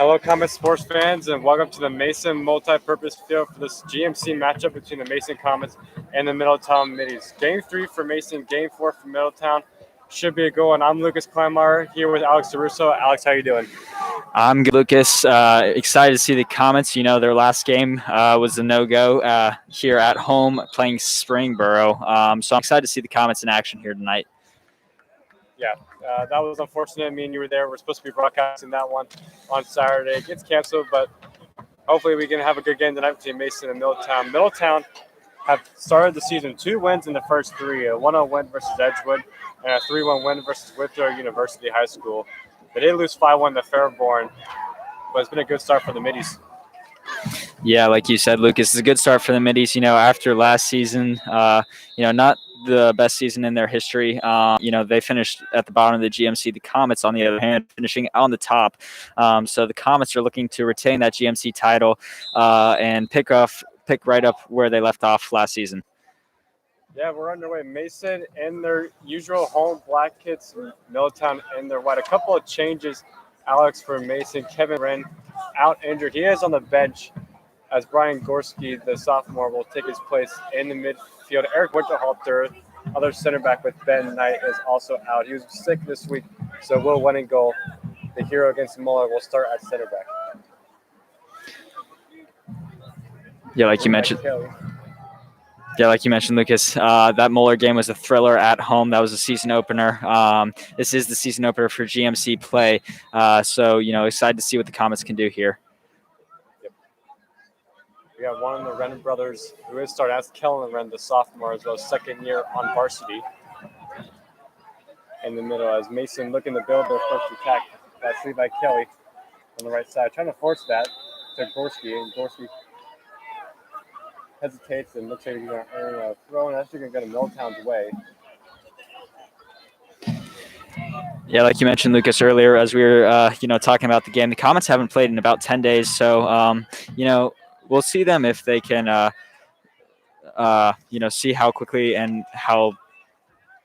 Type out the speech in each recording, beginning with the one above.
Hello, Comet sports fans, and welcome to the Mason multi-purpose field for this GMC matchup between the Mason Comets and the Middletown Middies. Game 3 for Mason, Game 4 for Middletown. Should be a good one. I'm Lucas Kleinmeyer here with Alex DeRusso. Alex, how you doing? I'm good, Lucas. Excited to see the Comets. You know, their last game was a no-go here at home playing Springboro. So I'm excited to see the Comets in action here tonight. Yeah, that was unfortunate. Me and you were there. We're supposed to be broadcasting that one on Saturday. It gets canceled, but hopefully we can have a good game tonight between Mason and Middletown. Middletown have started the season 2 wins in the first 3, a 1-0 win versus Edgewood and a 3-1 win versus Withrow University High School. They did lose 5-1 to Fairborn, but it's been a good start for the Middies. Yeah, like you said, Lucas, it's a good start for the Middies. You know, after last season, not the best season in their history. They finished at the bottom of the GMC. The Comets, on the other hand, finishing on the top. So the Comets are looking to retain that GMC title and pick right up where they left off last season. Yeah, we're underway. Mason in their usual home black kits, Middletown in their white. A couple of changes, Alex, for Mason. Kevin Wren out injured. He is on the bench as Brian Gorski, the sophomore, will take his place in the midfield. Eric Winterhalter, other center back with Ben Knight, is also out. He was sick this week, so Will Wenningold, the hero against Muller, will start at center back. Yeah, like you mentioned. Yeah, like you mentioned, Lucas, that Muller game was a thriller at home. That was a season opener. This is the season opener for GMC play. So, excited to see what the Comets can do here. Yep. We got one of the Wren brothers who is starting. That's Kellen Wren, the sophomore, as well as second year on varsity. In the middle, as Mason looking to build their first attack. That's Levi Kelly on the right side, trying to force that to Gorski, and Gorski hesitates and looks like he's going to earn a throw, and that's going to go to Middletown's way. Yeah, like you mentioned, Lucas, earlier, as we were, talking about the game, the Comets haven't played in about 10 days. So, we'll see them if they can, see how quickly and how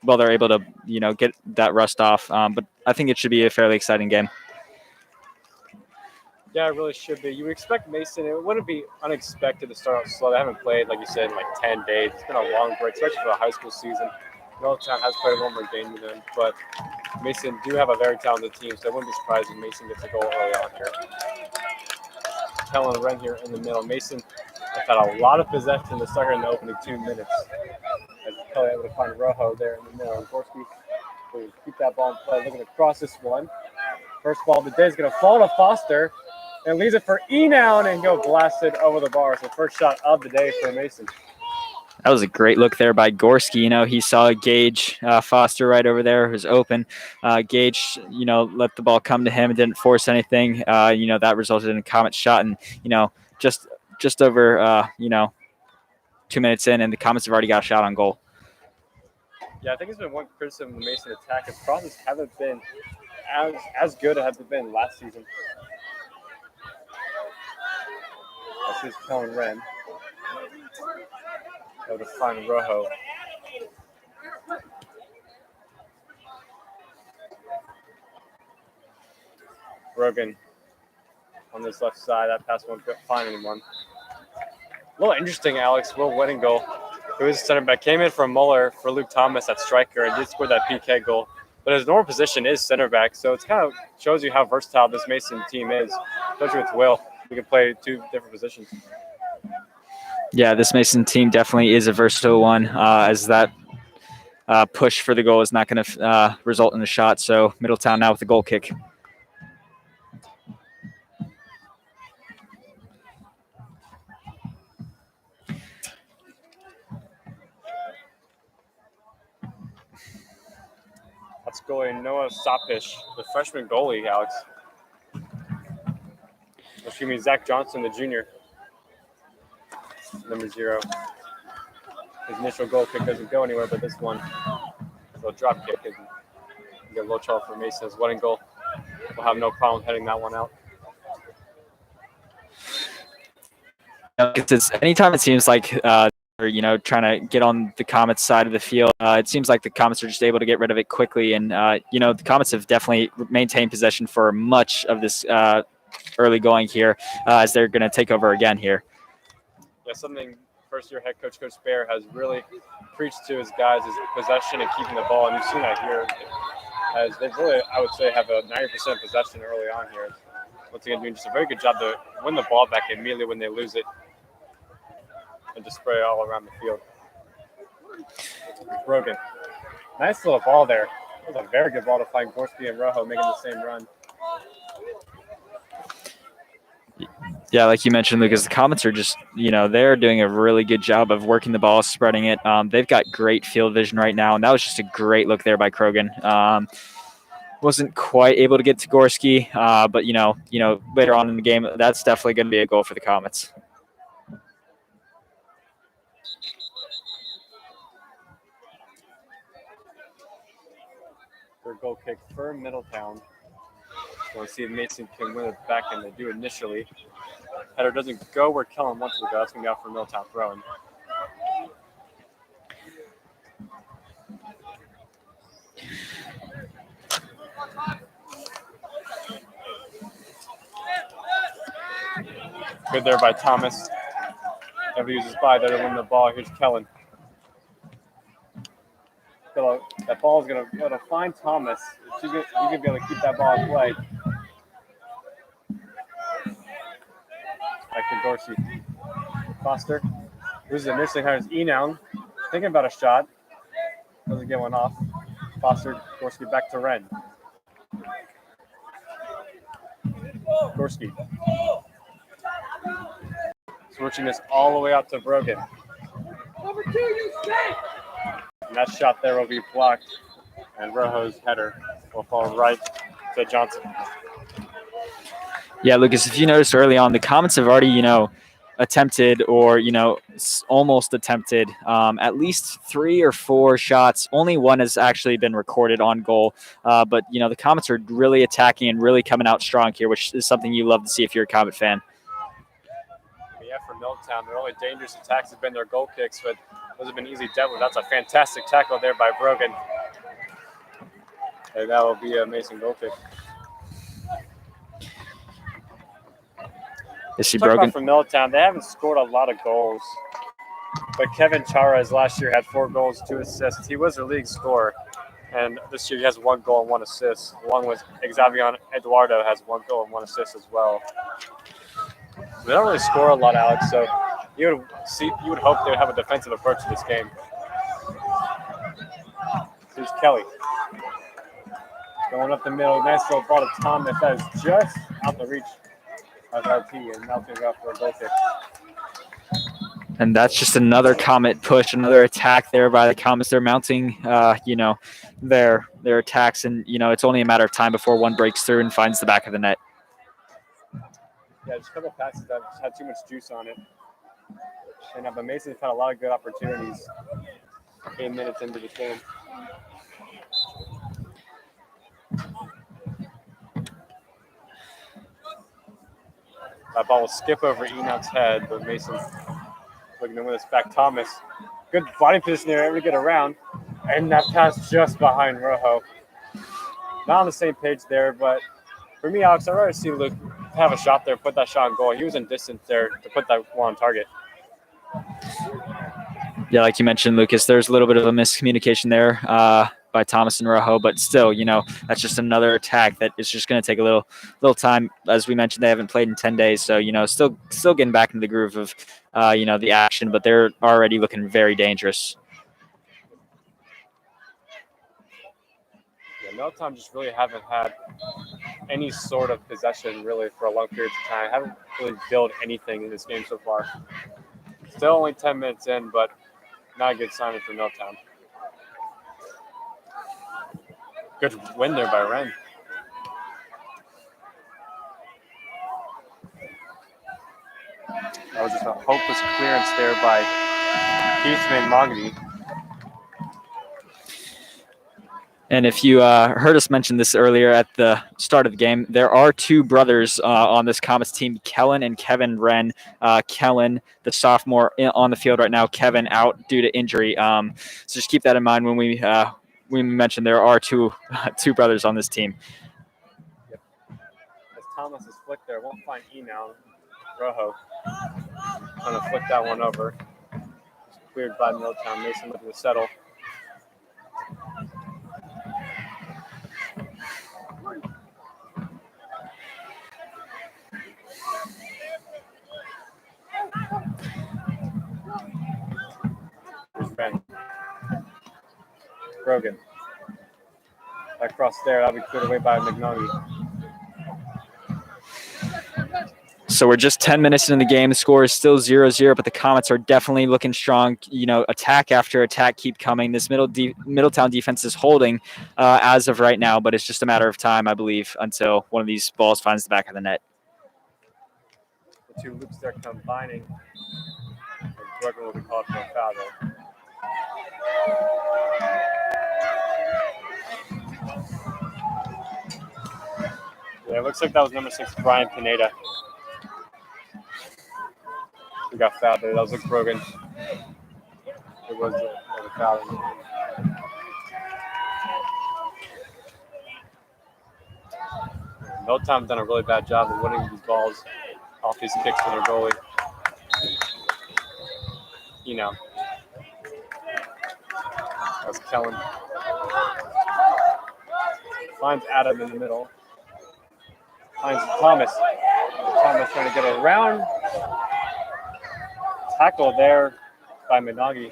well they're able to, get that rust off. But I think it should be a fairly exciting game. Yeah, it really should be. You would expect Mason. It wouldn't be unexpected to start out slow. They haven't played, like you said, in like 10 days. It's been a long break, especially for the high school season. Middletown has played one more game with them, but Mason do have a very talented team, so I wouldn't be surprised if Mason gets a goal early on here. Kellen Wren here in the middle. Mason has had a lot of possession to start here in the opening 2 minutes. As Kelly able to find Rojo there in the middle. And Gorski will keep that ball in play. Looking to cross this one. First ball of the day is going to fall to Foster. And leaves it for Enown and go blasted over the bar. So first shot of the day for Mason. That was a great look there by Gorski. He saw Gage Foster right over there, who's open. Gage, let the ball come to him and didn't force anything. That resulted in a Comet shot. And, just over, 2 minutes in, and the Comets have already got a shot on goal. Yeah, I think it's been one criticism of the Mason attack. His crosses haven't been as good as they've been last season. This is Kellen Wren. Able to find Rojo. Rogan on this left side. That pass won't find anyone. A little interesting, Alex. Will Wenningold, who is center back, came in from Muller for Luke Thomas at striker and did score that PK goal. But his normal position is center back, so it kind of shows you how versatile this Mason team is, especially with Will. We can play 2 different positions. Yeah, this Mason team definitely is a versatile one, as that push for the goal is not going to result in a shot. So Middletown now with the goal kick. That's goalie Noah Sopish, the freshman goalie, Alex. Excuse me, Zach Johnson, the junior. Number 0. His initial goal kick doesn't go anywhere, but this one, a drop kick, and get a little trouble for Mason. His winning goal will have no problem heading that one out. Anytime it seems like trying to get on the Comets side of the field, it seems like the Comets are just able to get rid of it quickly. And the Comets have definitely maintained possession for much of this early going here as they're going to take over again here. Yeah, something first-year head coach Coach Bear has really preached to his guys is possession and keeping the ball, and you've seen that here. As they really, I would say, have a 90% possession early on here. Once again, doing just a very good job to win the ball back immediately when they lose it and just spray it all around the field. Brogan. Nice little ball there. That was a very good ball to find Gorski and Rojo making the same run. Yeah, like you mentioned, Lucas, the Comets are just, they're doing a really good job of working the ball, spreading it. They've got great field vision right now, and that was just a great look there by Krogan. Wasn't quite able to get to Gorski, but later on in the game, that's definitely going to be a goal for the Comets. Third goal kick for Middletown. We'll see if Mason can win it back, and they do initially. Header doesn't go where Kellen wants it to go. That's going to go out for Middletown throwing. Good there by Thomas. Never uses by there to win the ball. Here's Kellen. That ball is going to be able to find Thomas. He's going to be able to keep that ball in play. Back to Dorsey. Foster. Loses it initially. Hires Enown. Thinking about a shot. Doesn't get one off. Foster. Gorski back to Wren. Gorski. Switching this all the way out to Brogan. Number 2, you stay! And that shot there will be blocked. And Rojo's header will fall right to Johnson. Yeah, Lucas, if you noticed early on, the Comets have already, attempted or, almost attempted at least 3 or 4 shots. Only one has actually been recorded on goal. But, the Comets are really attacking and really coming out strong here, which is something you love to see if you're a Comet fan. Yeah, for Middletown, their only dangerous attacks have been their goal kicks, but those have been easy dealt with. That's a fantastic tackle there by Brogan. And that will be an amazing goal kick. Is she Brogan? From Middletown, they haven't scored a lot of goals. But Kevin Charas last year had 4 goals, 2 assists. He was their league scorer. And this year he has 1 goal and 1 assist, along with Xavier Eduardo has 1 goal and 1 assist as well. They don't really score a lot, Alex, so you would hope they would have a defensive approach to this game. Here's Kelly. Going up the middle, nice little ball to Thomas. That is just out the reach of LT, and now going up for a goal kick. And that's just another Comet push, another attack there by the Comets. They're mounting, their attacks, and it's only a matter of time before one breaks through and finds the back of the net. Yeah, just a couple of passes that just had too much juice on it. But Mason's had a lot of good opportunities 8 minutes into the game. That ball will skip over Enoch's head, but Mason's looking to win this back. Thomas, good body position there, able to get around. And that pass just behind Rojo. Not on the same page there, but for me, Alex, I'd rather see Luke have a shot there, put that shot on goal. He was in distance there to put that one on target. Yeah, like you mentioned, Lucas, there's a little bit of a miscommunication there by Thomas and Rojo, but still, that's just another attack that is just going to take a little time. As we mentioned, they haven't played in 10 days, so still getting back into the groove of the action, but they're already looking very dangerous. Yeah, Middletown just really haven't had any sort of possession really for a long period of time. Haven't really built anything in this game so far. Still only 10 minutes in, but not a good sign for Middletown. Good win there by Wren. That was just a hopeless clearance there by Keithman Mogany. And if you heard us mention this earlier at the start of the game, there are 2 brothers on this Comets team, Kellen and Kevin Wren. Kellen, the sophomore, on the field right now. Kevin out due to injury. So just keep that in mind when we mentioned there are two brothers on this team. Yep. As Thomas's flick there. Won't find E now. Rojo trying to flick that one over. It's cleared by Middletown. Mason looking to settle. Here's Ben. Grogan. Across there, that'll be cleared away by McNaughty. So we're just 10 minutes into the game. The score is still 0-0, but the Comets are definitely looking strong. You know, attack after attack keep coming. This Middletown defense is holding as of right now, but it's just a matter of time, I believe, until one of these balls finds the back of the net. The two loops there combining. And Grogan will be called for a foul there. Yeah, it looks like that was number 6, Brian Pineda. He got fouled there. That was a Grogan. It was a foul. Middletown's done a really bad job of winning these balls off these kicks from their goalie. You know. That's Kellen. Finds Adam in the middle. Finds Thomas. Thomas trying to get around. Tackle there by Minagi.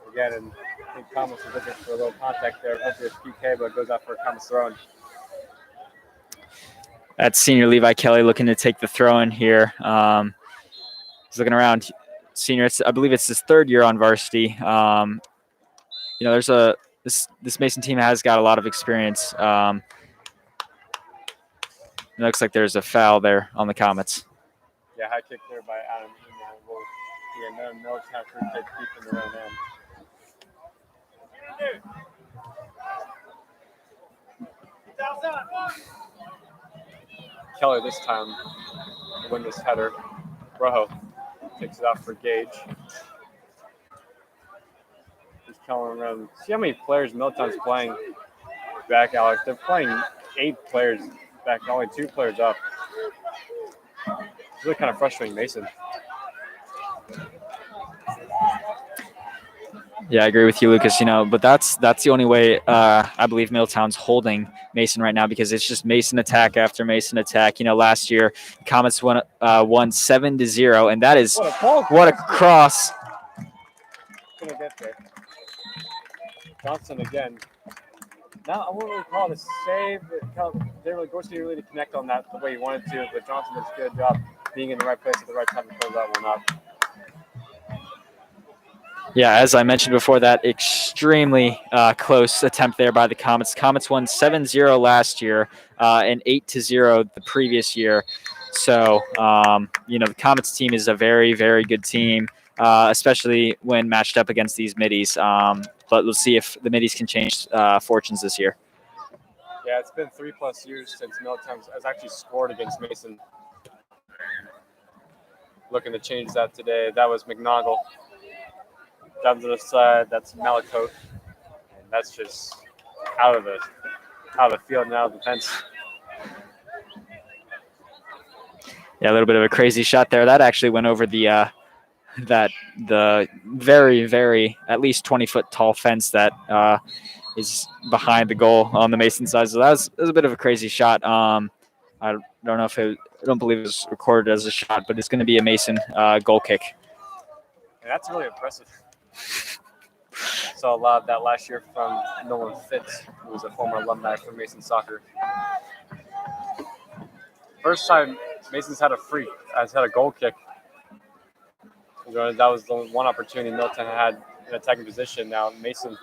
Again, and I think Thomas is looking for a little contact there. Hopefully it's PK, but it goes out for Thomas throwing. That's senior Levi Kelly looking to take the throw in here. He's looking around. Senior, I believe it's his third year on varsity. You know, there's this Mason team has got a lot of experience. It looks like there's a foul there on the Comets. Yeah, high kick there by Adam. Will be another Middletown free kick deep in their own end. Keller this time to win this header. Rojo takes it out for Gage. He's Keller around. See how many players Middletown's playing back, Alex? They're playing 8 players back, only 2 players up. It's really kind of frustrating, Mason. Yeah, I agree with you, Lucas. You know, but that's the only way I believe Middletown's holding Mason right now, because it's just Mason attack after Mason attack. You know, last year Comets won 7-0, and that is what a cross. Gonna get there. Johnson again. Now I wouldn't really call it a save. Gorski didn't really connect on that the way he wanted to, but Johnson does a good job being in the right place at the right time to close that one up. Yeah, as I mentioned before, that extremely close attempt there by the Comets. Comets won 7-0 last year and 8-0 the previous year. So, you know, the Comets team is a very, very good team, especially when matched up against these middies. But we'll see if the middies can change fortunes this year. Yeah, it's been 3+ years since Middletown has actually scored against Mason. Looking to change that today. That was McNoggle. Down to the side, that's Malakote. And that's just out of the field and out of the fence. Yeah, a little bit of a crazy shot there. That actually went over the very, very at least 20-foot tall fence that is behind the goal on the Mason side. So that was a bit of a crazy shot. I don't know if I don't believe it was recorded as a shot, but it's going to be a Mason goal kick. And that's really impressive. Saw a lot of that last year from Nolan Fitz, who was a former alumni from Mason soccer. First time Mason's had a goal kick. That was the one opportunity Middletown had in attacking position. Now Mason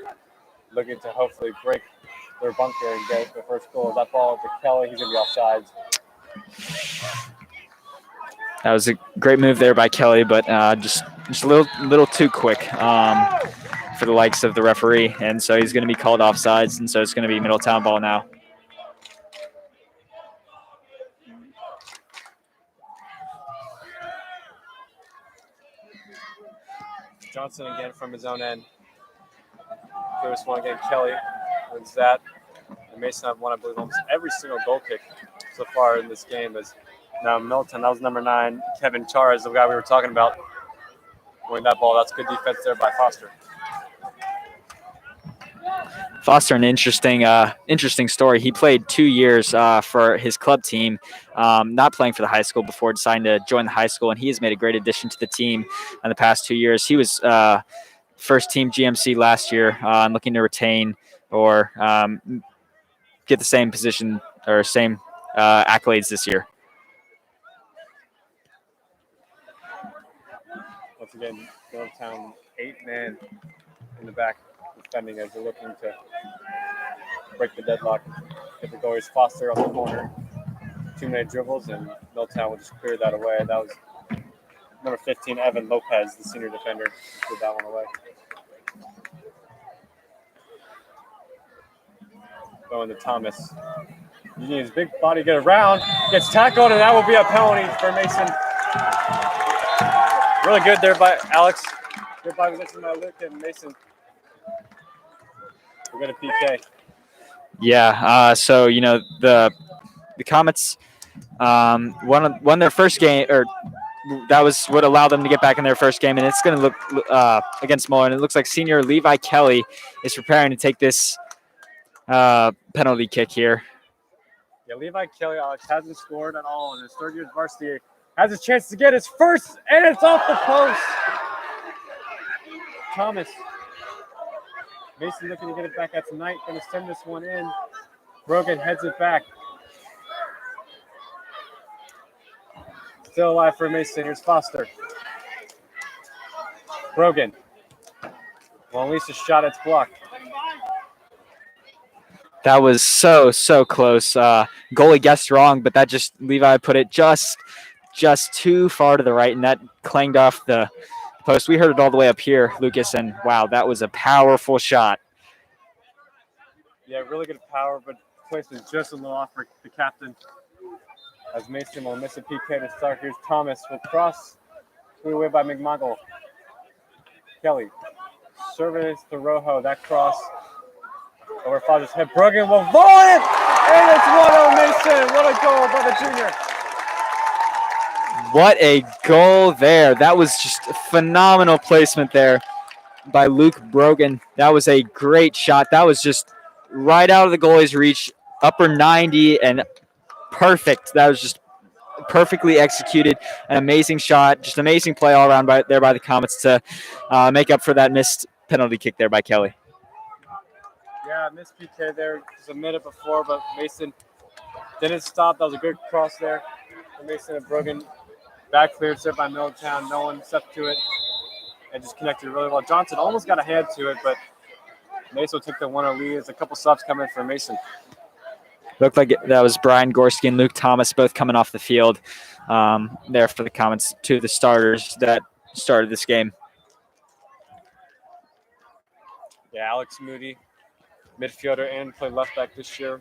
looking to hopefully break their bunker and get the first goal. That ball to Kelly, he's going to be offsides. That was a great move there by Kelly, but just a little too quick for the likes of the referee, and so he's going to be called offsides, and so it's going to be Middletown ball now. Johnson again from his own end. First one again, Kelly wins that. And Mason have won, I believe, almost every single goal kick so far in this game. As now Middletown, that was number 9. Kevin Char is the guy we were talking about winning that ball. That's good defense there by Foster. Foster, an interesting story. He played 2 years for his club team, not playing for the high school before deciding to join the high school, and he has made a great addition to the team in the past 2 years. He was first team GMC last year and looking to retain or get the same position or same accolades this year. Once again, Middletown 8-man in the back defending as they're looking to break the deadlock. Get the goalies Foster on the corner. 2 many dribbles, and Middletown will just clear that away. That was number 15, Evan Lopez, the senior defender, did that one away. Going to Thomas. Using his big body to get around. Gets tackled, and that will be a penalty for Mason. Really good there by Alex. Good body position by Luke and Mason. We're going to PK. Yeah, so the Comets won their first game, or that was what allowed them to get back in their first game, and it's going to look against Muller, and it looks like senior Levi Kelly is preparing to take this penalty kick here. Yeah, Levi Kelly, Alex, hasn't scored at all in his third year at varsity. Has a chance to get his first, and it's off the post. Thomas. Mason looking to get it back out tonight. Going to send this one in. Brogan heads it back. Still alive for Mason. Here's Foster. Brogan. Well, at least a shot, it's blocked. That was so close. Goalie guessed wrong, but that just Levi put it just too far to the right, and that clanged off the post. We heard it all the way up here, Lucas, and wow, that was a powerful shot. Yeah, really good power, but placement just a little off for the captain. As Mason will miss a PK to start. Here's Thomas with cross. Put away by McMoggle. Kelly. Service to Rojo. That cross over Foster's head. Brogan will volley it! And it's 1-0 Mason. What a goal by the junior. What a goal there. That was just a phenomenal placement there by Luke Brogan. That was a great shot. That was just right out of the goalie's reach, upper 90, and perfect. That was just perfectly executed. An amazing shot. Just amazing play all around by the Comets to make up for that missed penalty kick there by Kelly. Yeah, missed PK there just a minute before, but Mason didn't stop. That was a good cross there. Mason and Brogan back cleared, set by Middletown. No one stepped to it and just connected really well. Johnson almost got a hand to it, but Mason took the 1-0 lead. There's a couple subs coming for Mason. Looked like that was Brian Gorski and Luke Thomas both coming off the field there for the Comets, 2 of the starters that started this game. Yeah, Alex Moody, midfielder and played left back this year.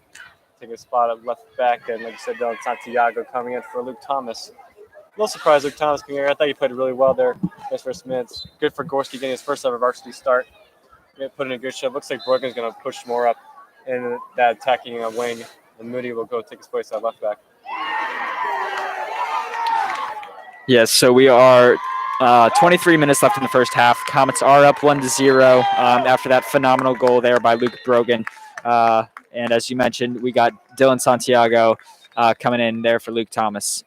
Taking a spot at left back, and like I said, Dylan Santiago coming in for Luke Thomas. A little surprised Luke Thomas coming here. I thought he played really well there his first minutes. Good for Gorski getting his first ever varsity start. Put in a good shot. Looks like Brogan's going to push more up in that attacking wing, and Moody will go take his place at left back. Yes, so we are 23 minutes left in the first half. Comets are up 1-0 after that phenomenal goal there by Luke Brogan. And as you mentioned, we got Dylan Santiago coming in there for Luke Thomas.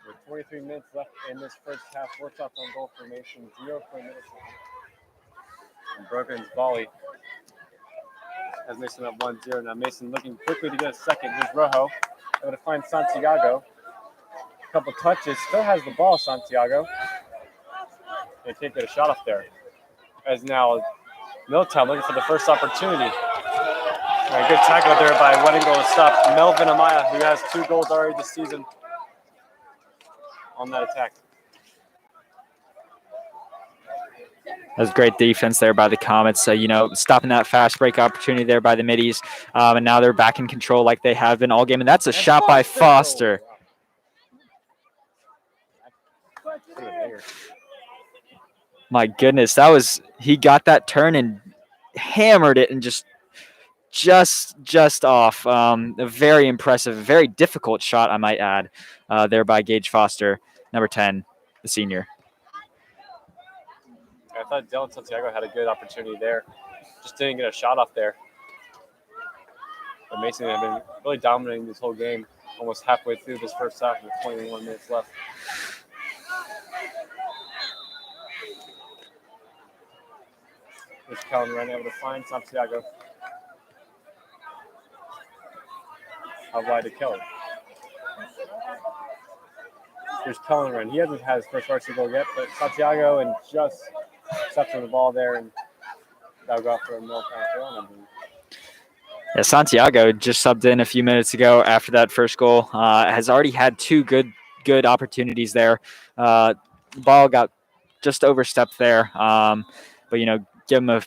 With 23 minutes left in this first half, 4 shots on goal formation, 0 for Middletown. And Brogan's volley has Mason up 1-0. Now Mason looking quickly to get a second. Here's Rojo. Able to find Santiago. A couple touches. Still has the ball, Santiago. They can't get a shot up there. As now Middletown looking for the first opportunity. A good tackle there by Weddingle to stop Melvin Amaya, who has 2 goals already this season on that attack. That was great defense there by the Comets. Stopping that fast break opportunity there by the Middies. And now they're back in control like they have been all game. And that's a shot by Foster. My goodness, he got that turn and hammered it and just just off. A very impressive, very difficult shot, I might add, there by Gage Foster, number 10, the senior. I thought Dylan Santiago had a good opportunity there. Just didn't get a shot off there. But Mason had been really dominating this whole game, almost halfway through this first half with 21 minutes left. There's Kellen Wren able to find Santiago. How wide to Kelly? There's Kellen Wren. He hasn't had his first varsity goal yet, but Santiago and just steps on the ball there, and that'll go out for a Middletown throw. Yeah, Santiago just subbed in a few minutes ago after that first goal. Has already had two good opportunities there. The ball got just overstepped there, but give him a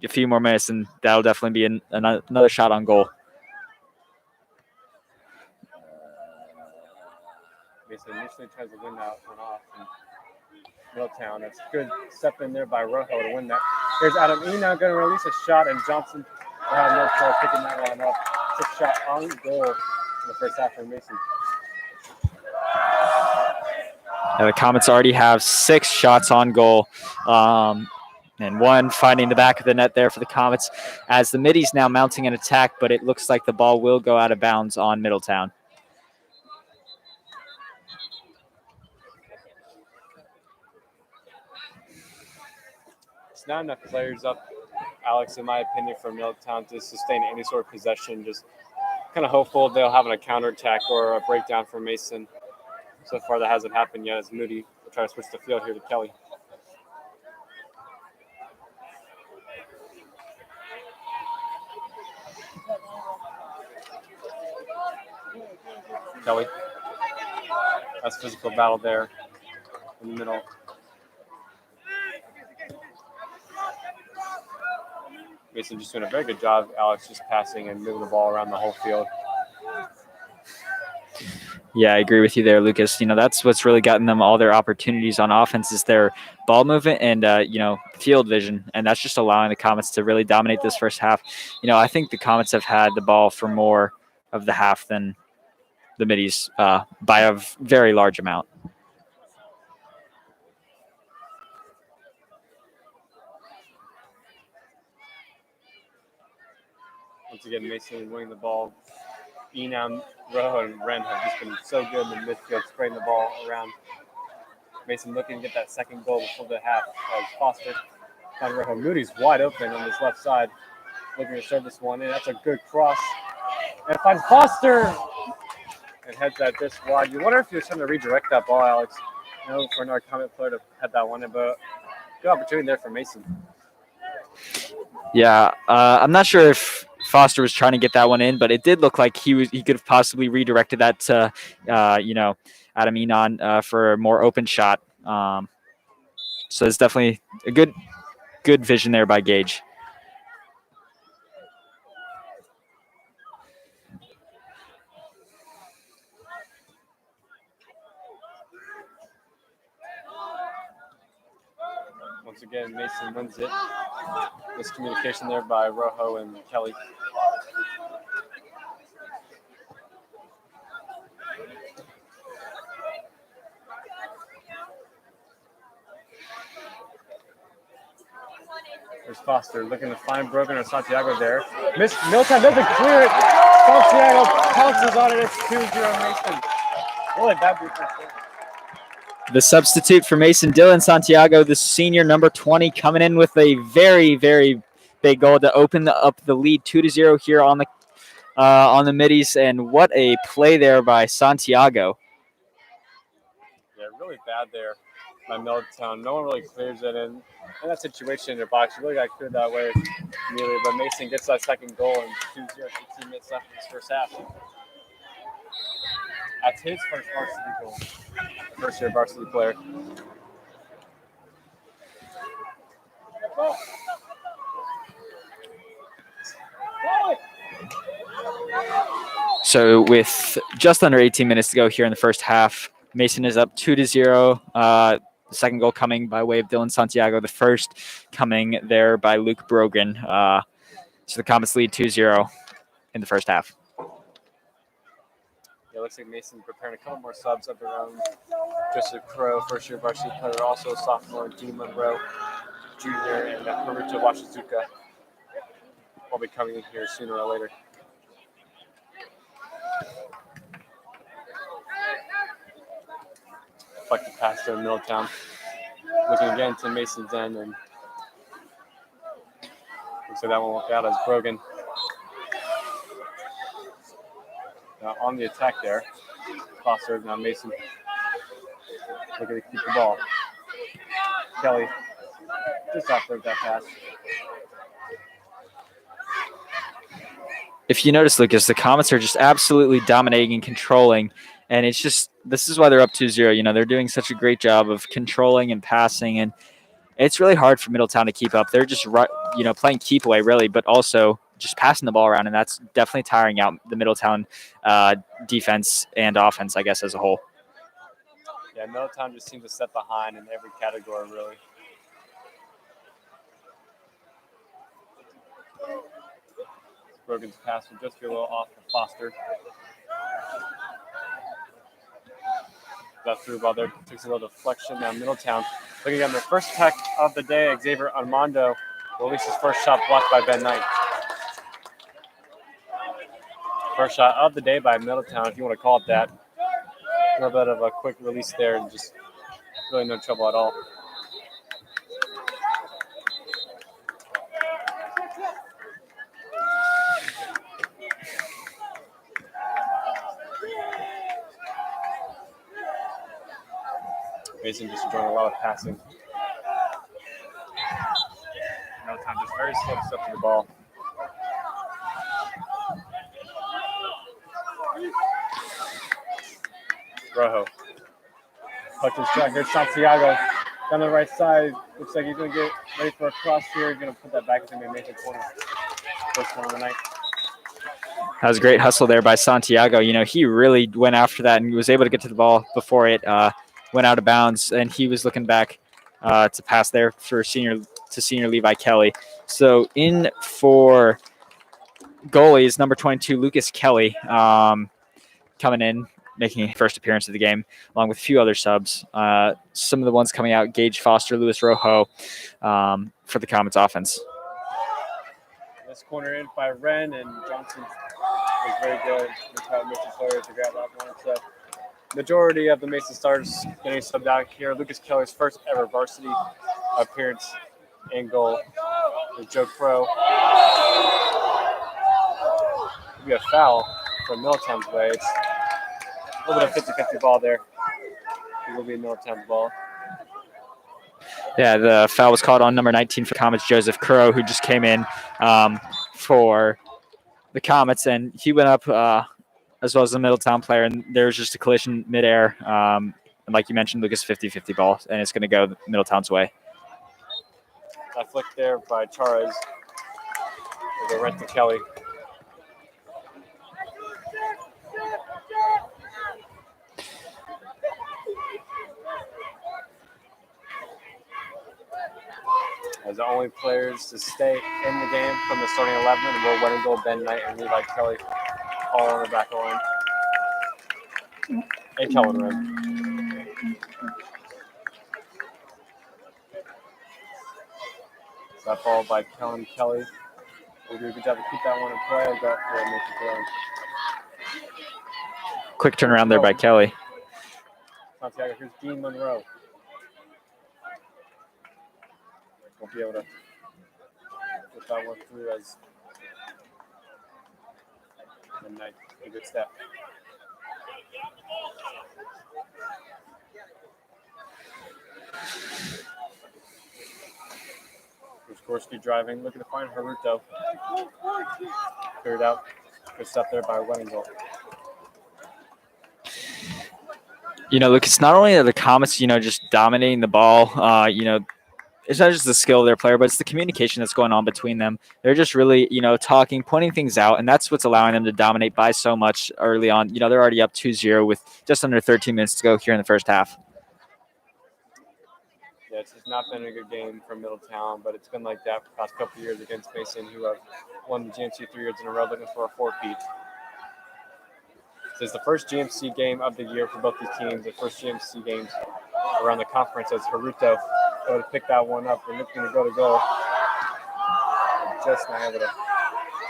few more minutes, and that'll definitely be another shot on goal. Mason initially tries to win that one off. And Middletown, that's a good step in there by Rojo to win that. Here's Adam E. now going to release a shot, and Johnson will have no trouble picking that one up. 6 shot on goal in the first half for Mason. The Comets already have 6 shots on goal. And one finding the back of the net there for the Comets, as the Middies now mounting an attack, but it looks like the ball will go out of bounds on Middletown. It's not enough players up, Alex, in my opinion, for Middletown to sustain any sort of possession. Just kind of hopeful they'll have a counterattack or a breakdown for Mason. So far, that hasn't happened yet, as Moody will try to switch the field here to Kelly. Kelly. That's physical battle there in the middle. Mason just doing a very good job, Alex, just passing and moving the ball around the whole field. Yeah, I agree with you there, Lucas. That's what's really gotten them all their opportunities on offense is their ball movement and, field vision. And that's just allowing the Comets to really dominate this first half. I think the Comets have had the ball for more of the half than the Middies by a very large amount. Once again, Mason winning the ball. Enam, Rojo, and Wren have just been so good in the midfield, spraying the ball around. Mason looking to get that second goal before the half. Foster on Rojo. Moody's wide open on this left side, looking to serve this one in. That's a good cross. And finds Foster! And heads that just wide. You wonder if you're trying to redirect that ball, Alex. For another Comet player to head that one in, but good opportunity there for Mason. Yeah, I'm not sure if Foster was trying to get that one in, but it did look like he could have possibly redirected that to, Adam Enon for a more open shot. So it's definitely a good vision there by Gage. Once again, Mason wins it. Miscommunication there by Rojo and Kelly. There's Foster looking to find Brogan or Santiago there. Middletown doesn't clear it. Santiago pounces on it. It's 2-0 Mason. Really bad defense there. The substitute for Mason, Dylan Santiago, the senior, number 20, coming in with a very, very big goal to open up the lead 2-0 here on the Middies. And what a play there by Santiago. Yeah, really bad there by Middletown. No one really clears it in that situation in their box. You really got to clear that way immediately. But Mason gets that second goal and 2-0, 15 minutes left in this first half. That's his first varsity goal. First-year varsity player. So with just under 18 minutes to go here in the first half, Mason is up 2-0. The second goal coming by way of Dylan Santiago. The first coming there by Luke Brogan. So the Comets lead 2-0 in the first half. Yeah, it looks like Mason preparing a couple more subs of their own. Joseph Crow, first-year varsity player, also sophomore, Dean Monroe, junior, and Haruto Washizuka will be coming in here sooner or later. Deflected pass to Middletown. Looking again to Mason's end, and looks like that won't work out as Brogan on the attack there. Foster, now Mason looking to keep the ball. Kelly just offloads that pass. If you notice, Lucas, the Comets are just absolutely dominating and controlling. And it's just, this is why they're up 2-0. You know, they're doing such a great job of controlling and passing. And it's really hard for Middletown to keep up. They're just, you know, playing keep away, really, but also just passing the ball around. And that's definitely tiring out the Middletown defense and offense, I guess, as a whole. Yeah, Middletown just seems to set behind in every category, really. Brogan's pass will just be a little off for Foster. That through ball there takes a little deflection. Now Middletown looking at their first attack of the day. Xavier Armando will release his first shot blocked by Ben Knight. First shot of the day by Middletown, if you want to call it that. A little bit of a quick release there and just really no trouble at all. Mason just enjoying a lot of passing. Middletown just very slow to step to the ball. Rojo. Puck his track. Here's Santiago down the right side. Looks like he's going to get ready for a cross here. He's going to put that back into the Mason corner. First one of the night. That was a great hustle there by Santiago. You know, he really went after that and was able to get to the ball before it went out of bounds. And he was looking back to pass there for senior Levi Kelly. So in for goalies, number 22, Lucas Kelly, coming in, making his first appearance of the game, along with a few other subs. Some of the ones coming out, Gage Foster, Luis Rojo, for the Comets offense. This corner in by Wren, and Johnson was very good. Mason player to grab that one. So majority of the Mason starters getting subbed out here. Lucas Kelly's first ever varsity appearance in goal with Joe Crow. It'll be a foul from Middletown's way. It's a little bit of 50-50 ball there. It will be Middletown's ball. Yeah, the foul was called on number 19 for Comets, Joseph Crow, who just came in for the Comets, and he went up as well as the Middletown player, and there was just a collision midair. And like you mentioned, Lucas, 50-50 ball, and it's going to go Middletown's way. That flick there by Charas. We'll go right to Kelly. As the only players to stay in the game from the starting 11, Will Weddingle, Ben Knight, and Levi Kelly all on the back line. And Kelvin Wren. So that followed by Kellen Kelly. We'll do a good job to keep that one in play. I'll go for a make it Quick turnaround there by Kelly. Santiago, here's Dean Monroe. Won't be able to get that one through as a good step. Korsky driving, looking to find Haruto. Cleared out. Good step there by Weddingle. You know, look, it's not only the Comets, you know, just dominating the ball, you know, it's not just the skill of their player, but it's the communication that's going on between them. They're just really, you know, talking, pointing things out, and that's what's allowing them to dominate by so much early on. You know, they're already up 2-0 with just under 13 minutes to go here in the first half. Yeah, it's just not been a good game from Middletown, but it's been like that for the past couple of years against Mason, who have won the GMC 3 years in a row, looking for a four-peat. This is the first GMC game of the year for both these teams. The first GMC games around the conference as Haruto able to pick that one up and looking to go to goal. Just not able to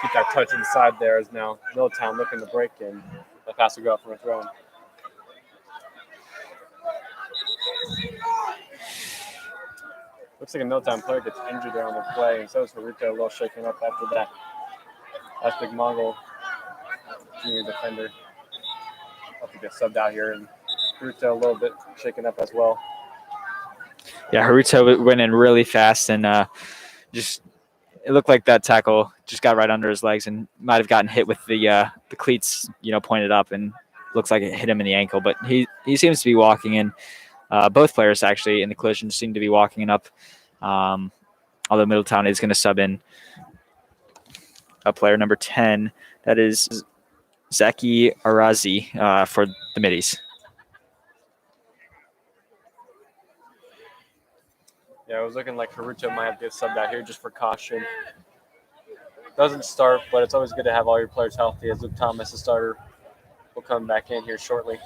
keep that touch inside there as now Middletown looking to break and the pass will go up from a throw. Looks like a Middletown player gets injured there on the play, and so is Haruto a little shaken up after that. That's Big Mongol, junior defender. I'll get subbed out here, and Haruto a little bit shaken up as well. Yeah, Haruto went in really fast and just it looked like that tackle just got right under his legs and might have gotten hit with the cleats, pointed up, and looks like it hit him in the ankle. But he seems to be walking in. Both players actually in the collision seem to be walking up. Although Middletown is going to sub in a player number 10. That is Zaki Arazi for the middies. Yeah, it was looking like Haruto might have to get subbed out here just for caution. Doesn't start, but it's always good to have all your players healthy, as Luke Thomas, the starter, will come back in here shortly.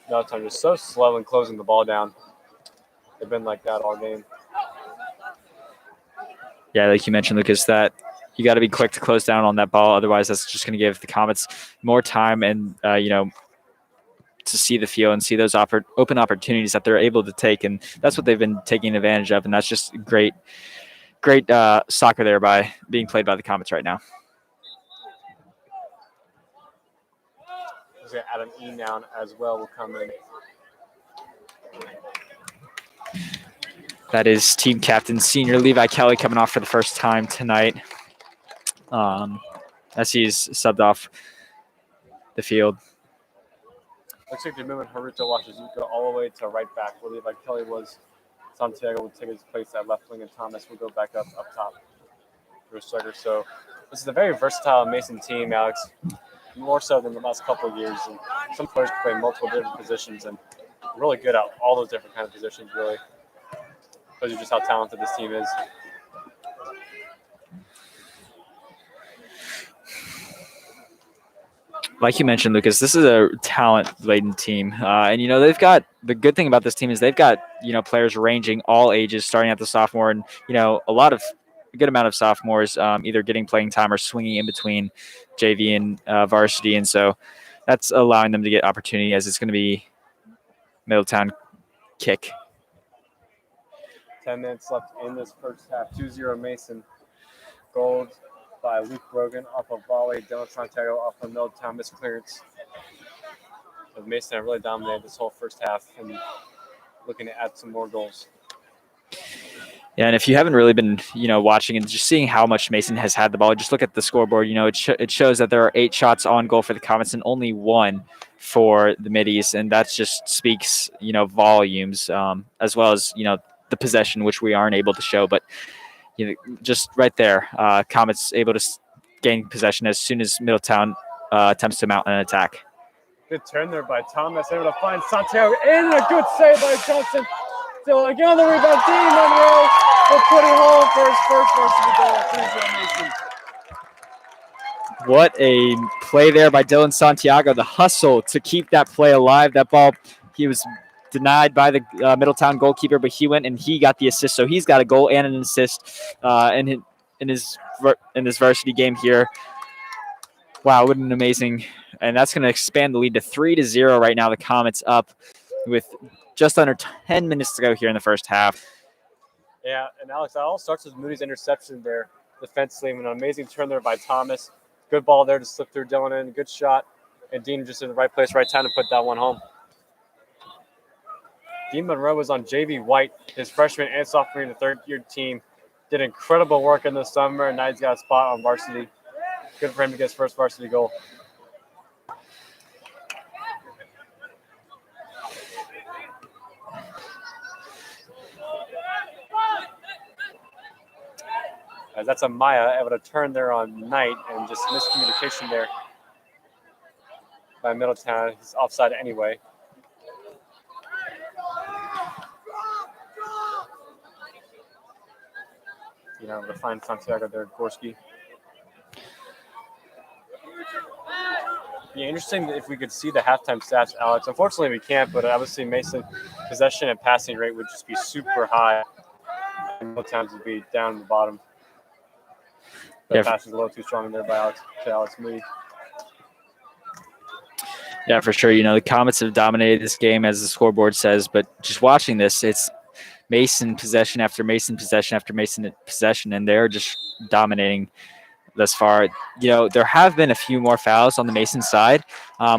Middletown just so slow in closing the ball down. They've been like that all game. Yeah, like you mentioned, Lucas, that you got to be quick to close down on that ball. Otherwise, that's just going to give the Comets more time and, to see the field and see those open opportunities that they're able to take. And that's what they've been taking advantage of. And that's just great soccer there by being played by the Comets right now. Adam Enown as well will come in. That is team captain, senior Levi Kelly, coming off for the first time tonight. As he's subbed off the field. Looks like they're moving Haruto Washizuka all the way to right back, where Levi Kelly was. Santiago will take his place at left wing, and Thomas will go back up top for a striker. So this is a very versatile Mason team, Alex, more so than the last couple of years. And some players can play multiple different positions and really good at all those different kind of positions, really. Shows you just how talented this team is. Like you mentioned, Lucas, this is a talent-laden team. And, they've got – the good thing about this team is they've got, players ranging all ages, starting at the sophomore and, a good amount of sophomores either getting playing time or swinging in between JV and varsity. And so that's allowing them to get opportunity as it's going to be Middletown kick. 10 minutes left in this first half. 2-0 Mason. Gold by Luke Brogan off of volley. Dylan Santiago off of Middletown misclearance. So Mason have really dominated this whole first half and looking to add some more goals. Yeah, and if you haven't really been, watching and just seeing how much Mason has had the ball, just look at the scoreboard. It shows that there are 8 shots on goal for the Comets and only 1 for the middies, and that just speaks, volumes, as well as, the possession, which we aren't able to show. But, just right there, Comets able to gain possession as soon as Middletown attempts to mount an attack. Good turn there by Thomas, able to find Santiago in, a good save by Johnson. Still again on the rebound, Dean Monroe will put it home for his first varsity goal. 2-0 Mason. What a play there by Dylan Santiago. The hustle to keep that play alive. That ball, he was denied by the Middletown goalkeeper, but he went and he got the assist. So he's got a goal and an assist in his varsity game here. Wow, what an amazing! And that's going to expand the lead to 3-0 right now. The Comets up with just under 10 minutes to go here in the first half. Yeah, and Alex, that all starts with Moody's interception there defensively. An amazing turn there by Thomas. Good ball there to slip through Dylan in. Good shot. And Dean just in the right place, right time to put that one home. Dean Monroe was on JV White, his freshman and sophomore in the third-year team. Did incredible work in the summer, and now he's got a spot on varsity. Good for him to get his first varsity goal. As that's a Maya able to turn there on Knight, and just miscommunication there by Middletown. He's offside anyway. to find Santiago there, Gorski. Be interesting if we could see the halftime stats, Alex. Unfortunately, we can't, but obviously Mason possession and passing rate would just be super high. And Middletown's would be down the bottom. The pass is a little too strong there by Alex Moody. Yeah, for sure. The Comets have dominated this game, as the scoreboard says, but just watching this, it's Mason possession after Mason possession after Mason possession, and they're just dominating thus far. There have been a few more fouls on the Mason side,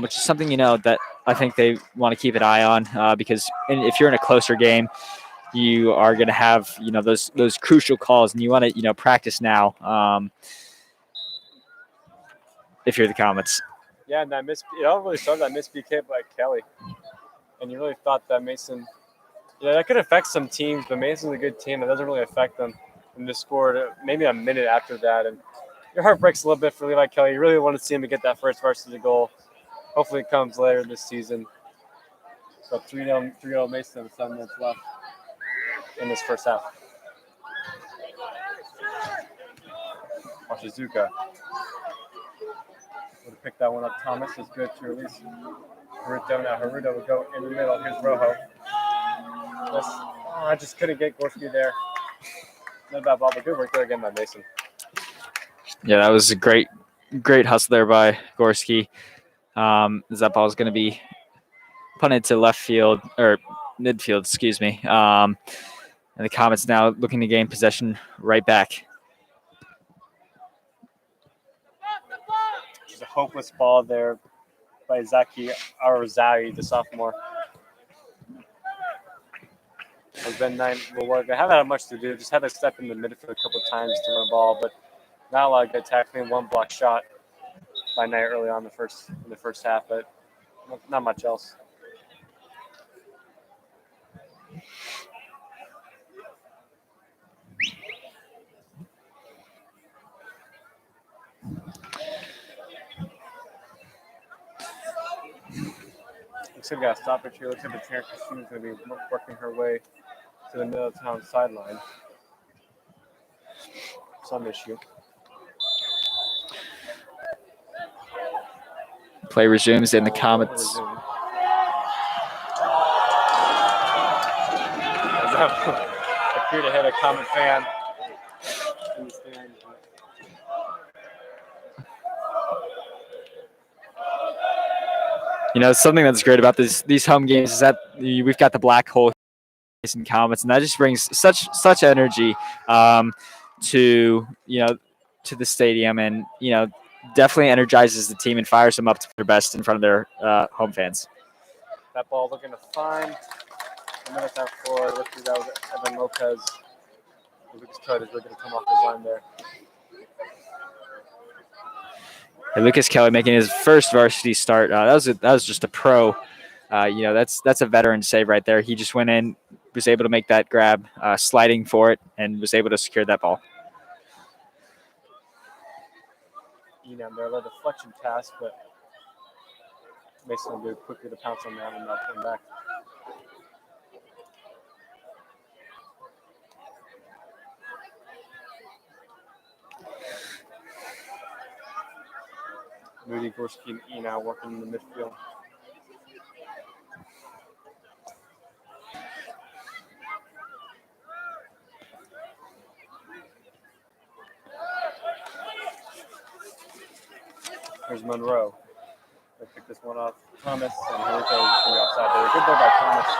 which is something, that I think they want to keep an eye on because if you're in a closer game, you are going to have, those crucial calls, and you want to, practice now if you're the Comets. Yeah, and it all really started that missed PK by Kelly. And you really thought that Mason, that could affect some teams, but Mason's a good team. It doesn't really affect them. And they scored maybe a minute after that. And your heart breaks a little bit for Levi Kelly. You really want to see him to get that first varsity goal. Hopefully it comes later this season. So 3-0 Mason with 7 minutes left in this first half. Washizuka would have picked that one up. Thomas is good to release. Haruto now. Haruto would go in the middle. Here's Rojo. I just couldn't get Gorski there. Not bad ball, but good work there again by Mason. Yeah, that was a great hustle there by Gorski. That ball is going to be punted to left field or midfield, excuse me. And the Comets now looking to gain possession right back. Just a hopeless ball there by Zaki Arzai, the sophomore. And Ben Knight will work. They haven't had much to do. Just had to step in the midfield a couple of times to run the ball, but not a lot of good tackling. One block shot by Knight early on in the first half, but not much else. Looks like we got a stoppage here. Looks like the Terrence Christine's going to be working her way to the Middletown sideline. Some issue. Play resumes in the Comets. Appear to hit a Comet fan in the stands. Something that's great about these home games is that we've got the black hole in Comets, and that just brings such energy to the stadium, and definitely energizes the team and fires them up to their best in front of their home fans. That ball looking to find the Middletown floor. Lifted that was Evan Lopez. Lucas Code is looking to come off his line there. And Lucas Kelly making his first varsity start. That was just a pro. That's a veteran save right there. He just went in, was able to make that grab, sliding for it, and was able to secure that ball. They're a little deflection pass, but Mason will do quickly to pounce on that and not come back. Moody, Gorski, and E now working in the midfield. There's Monroe. They pick this one off. Thomas and Haruto just going offside there. Good ball by Thomas.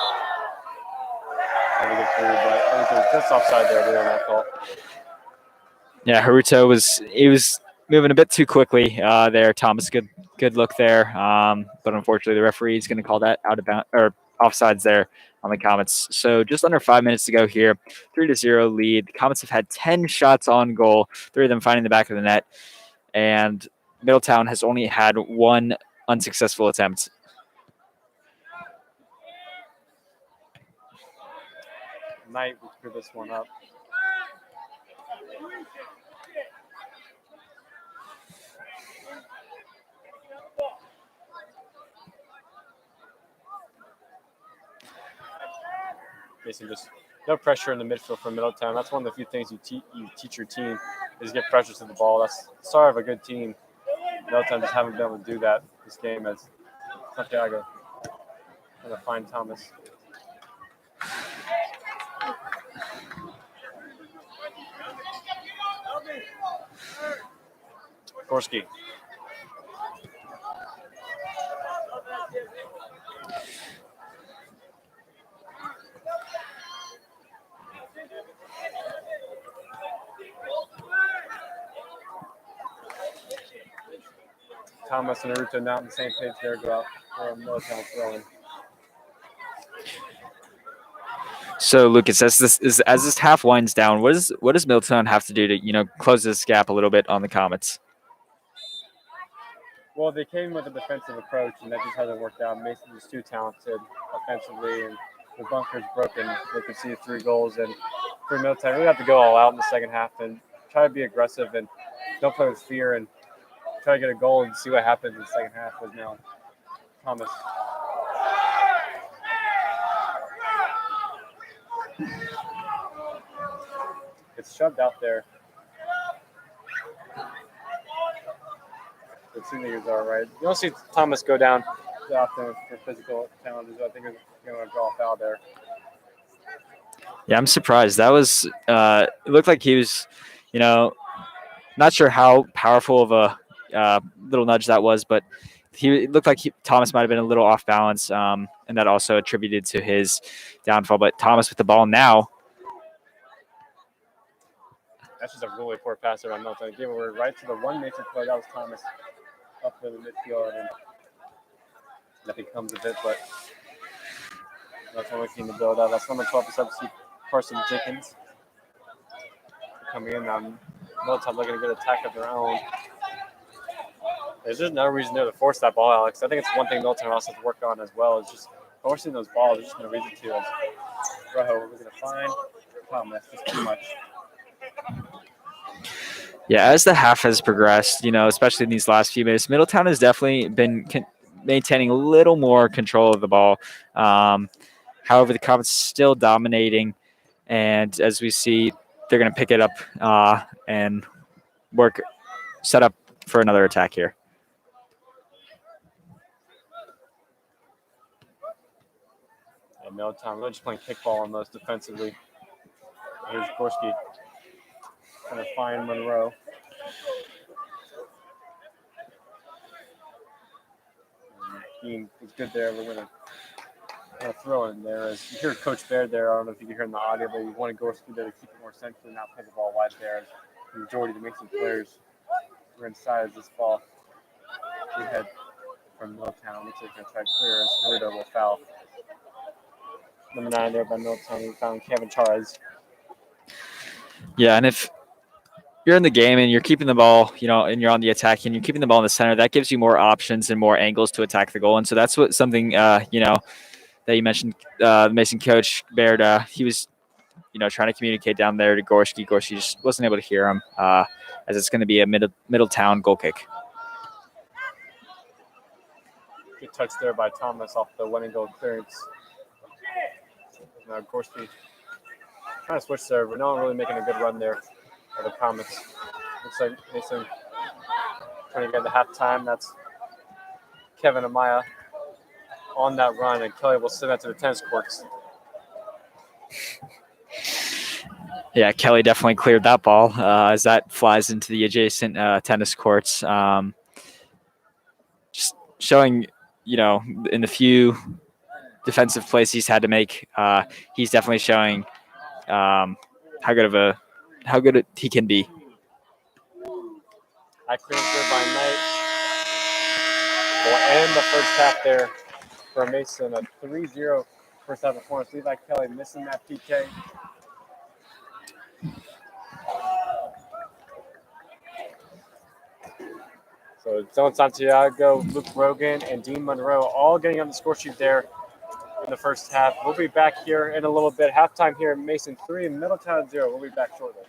Trying to get through, but Haruto just offside there doing that call. Yeah, Haruto was moving a bit too quickly there. Thomas, good look there, but unfortunately the referee is going to call that out of bounds or offsides there on the Comets. So just under 5 minutes to go here, 3-0 lead. The Comets have had 10 shots on goal, 3 of them finding the back of the net, and Middletown has only had 1 unsuccessful attempt. Knight will screw this one up. Mason just no pressure in the midfield for Middletown. That's one of the few things you teach your team is get pressure to the ball. That's the start of a good team. Middletown just haven't been able to do that this game as Santiago trying to find Thomas. Gorski. Thomas and Naruto not on the same page there. Go out for Middletown throwing. So Lucas, as this half winds down, what does Middletown have to do to close this gap a little bit on the Comets? Well, they came with a defensive approach, and that just hasn't worked out. Mason is too talented offensively, and the bunker's broken. They could see 3 goals, and for Middletown, we have to go all out in the second half and try to be aggressive and don't play with fear and try to get a goal and see what happens in the second half with now Thomas. It's shoved out there. The 2 meters are right. You don't see Thomas go down often for physical challenges. I think he's going to draw a foul there. Yeah, I'm surprised. That was it looked like he was, not sure how powerful of a little nudge that was, but it looked like Thomas might have been a little off balance, and that also attributed to his downfall. But Thomas with the ball now. That's just a really poor pass around Milton. Gave it right to the one Mason play. That was Thomas up in the midfield, and that becomes a bit, but that's only looking to build out. That's number 12 for substitute Carson Jenkins coming in now. Middletown looking to get an attack of their own. There's just no reason there to force that ball, Alex. I think it's one thing Middletown also has to work on as well is just forcing those balls. There's just no reason to. As Rojo, we're going to find Thomas. Just too much. Yeah, as the half has progressed, especially in these last few minutes, Middletown has definitely been maintaining a little more control of the ball. However, the Comets still dominating, and as we see, they're going to pick it up and set up for another attack here. And Middletown really just playing kickball almost defensively. Here's Gorski trying to find Monroe. Being is good there. We're going to throw in there. As you hear Coach Baird there, I don't know if you can hear in the audio, but you wanted Gorski there to keep it more central and not play the ball wide there. The majority of the Mason players were inside as this ball. We had from Middletown. Looks like they're going to try to clear as Cerrito will foul. Number 9 there by Middletown. We found Kevin Charles. Yeah, and if you're in the game and you're keeping the ball, and you're on the attack and you're keeping the ball in the center, that gives you more options and more angles to attack the goal. And so that's what something, that you mentioned, Mason coach Baird, he was, trying to communicate down there to Gorski. Gorski just wasn't able to hear him as it's going to be a Middletown goal kick. Good touch there by Thomas off the winning goal clearance. Now Gorski trying to switch there, but no one really making a good run there for the Comets. Looks like Mason trying to get the halftime. That's Kevin Amaya on that run, and Kelly will send that to the tennis courts. Yeah, Kelly definitely cleared that ball as that flies into the adjacent tennis courts. Just showing, in the few defensive plays he's had to make, he's definitely showing how good he can be. High clearance there by Knight. We'll end the first half there for Mason. A 3-0 first half performance. Levi Kelly missing that PK. So Dylan Santiago, Luke Rogan, and Dean Monroe all getting on the score sheet there in the first half. We'll be back here in a little bit. Halftime here in Mason 3, Middletown 0. We'll be back shortly.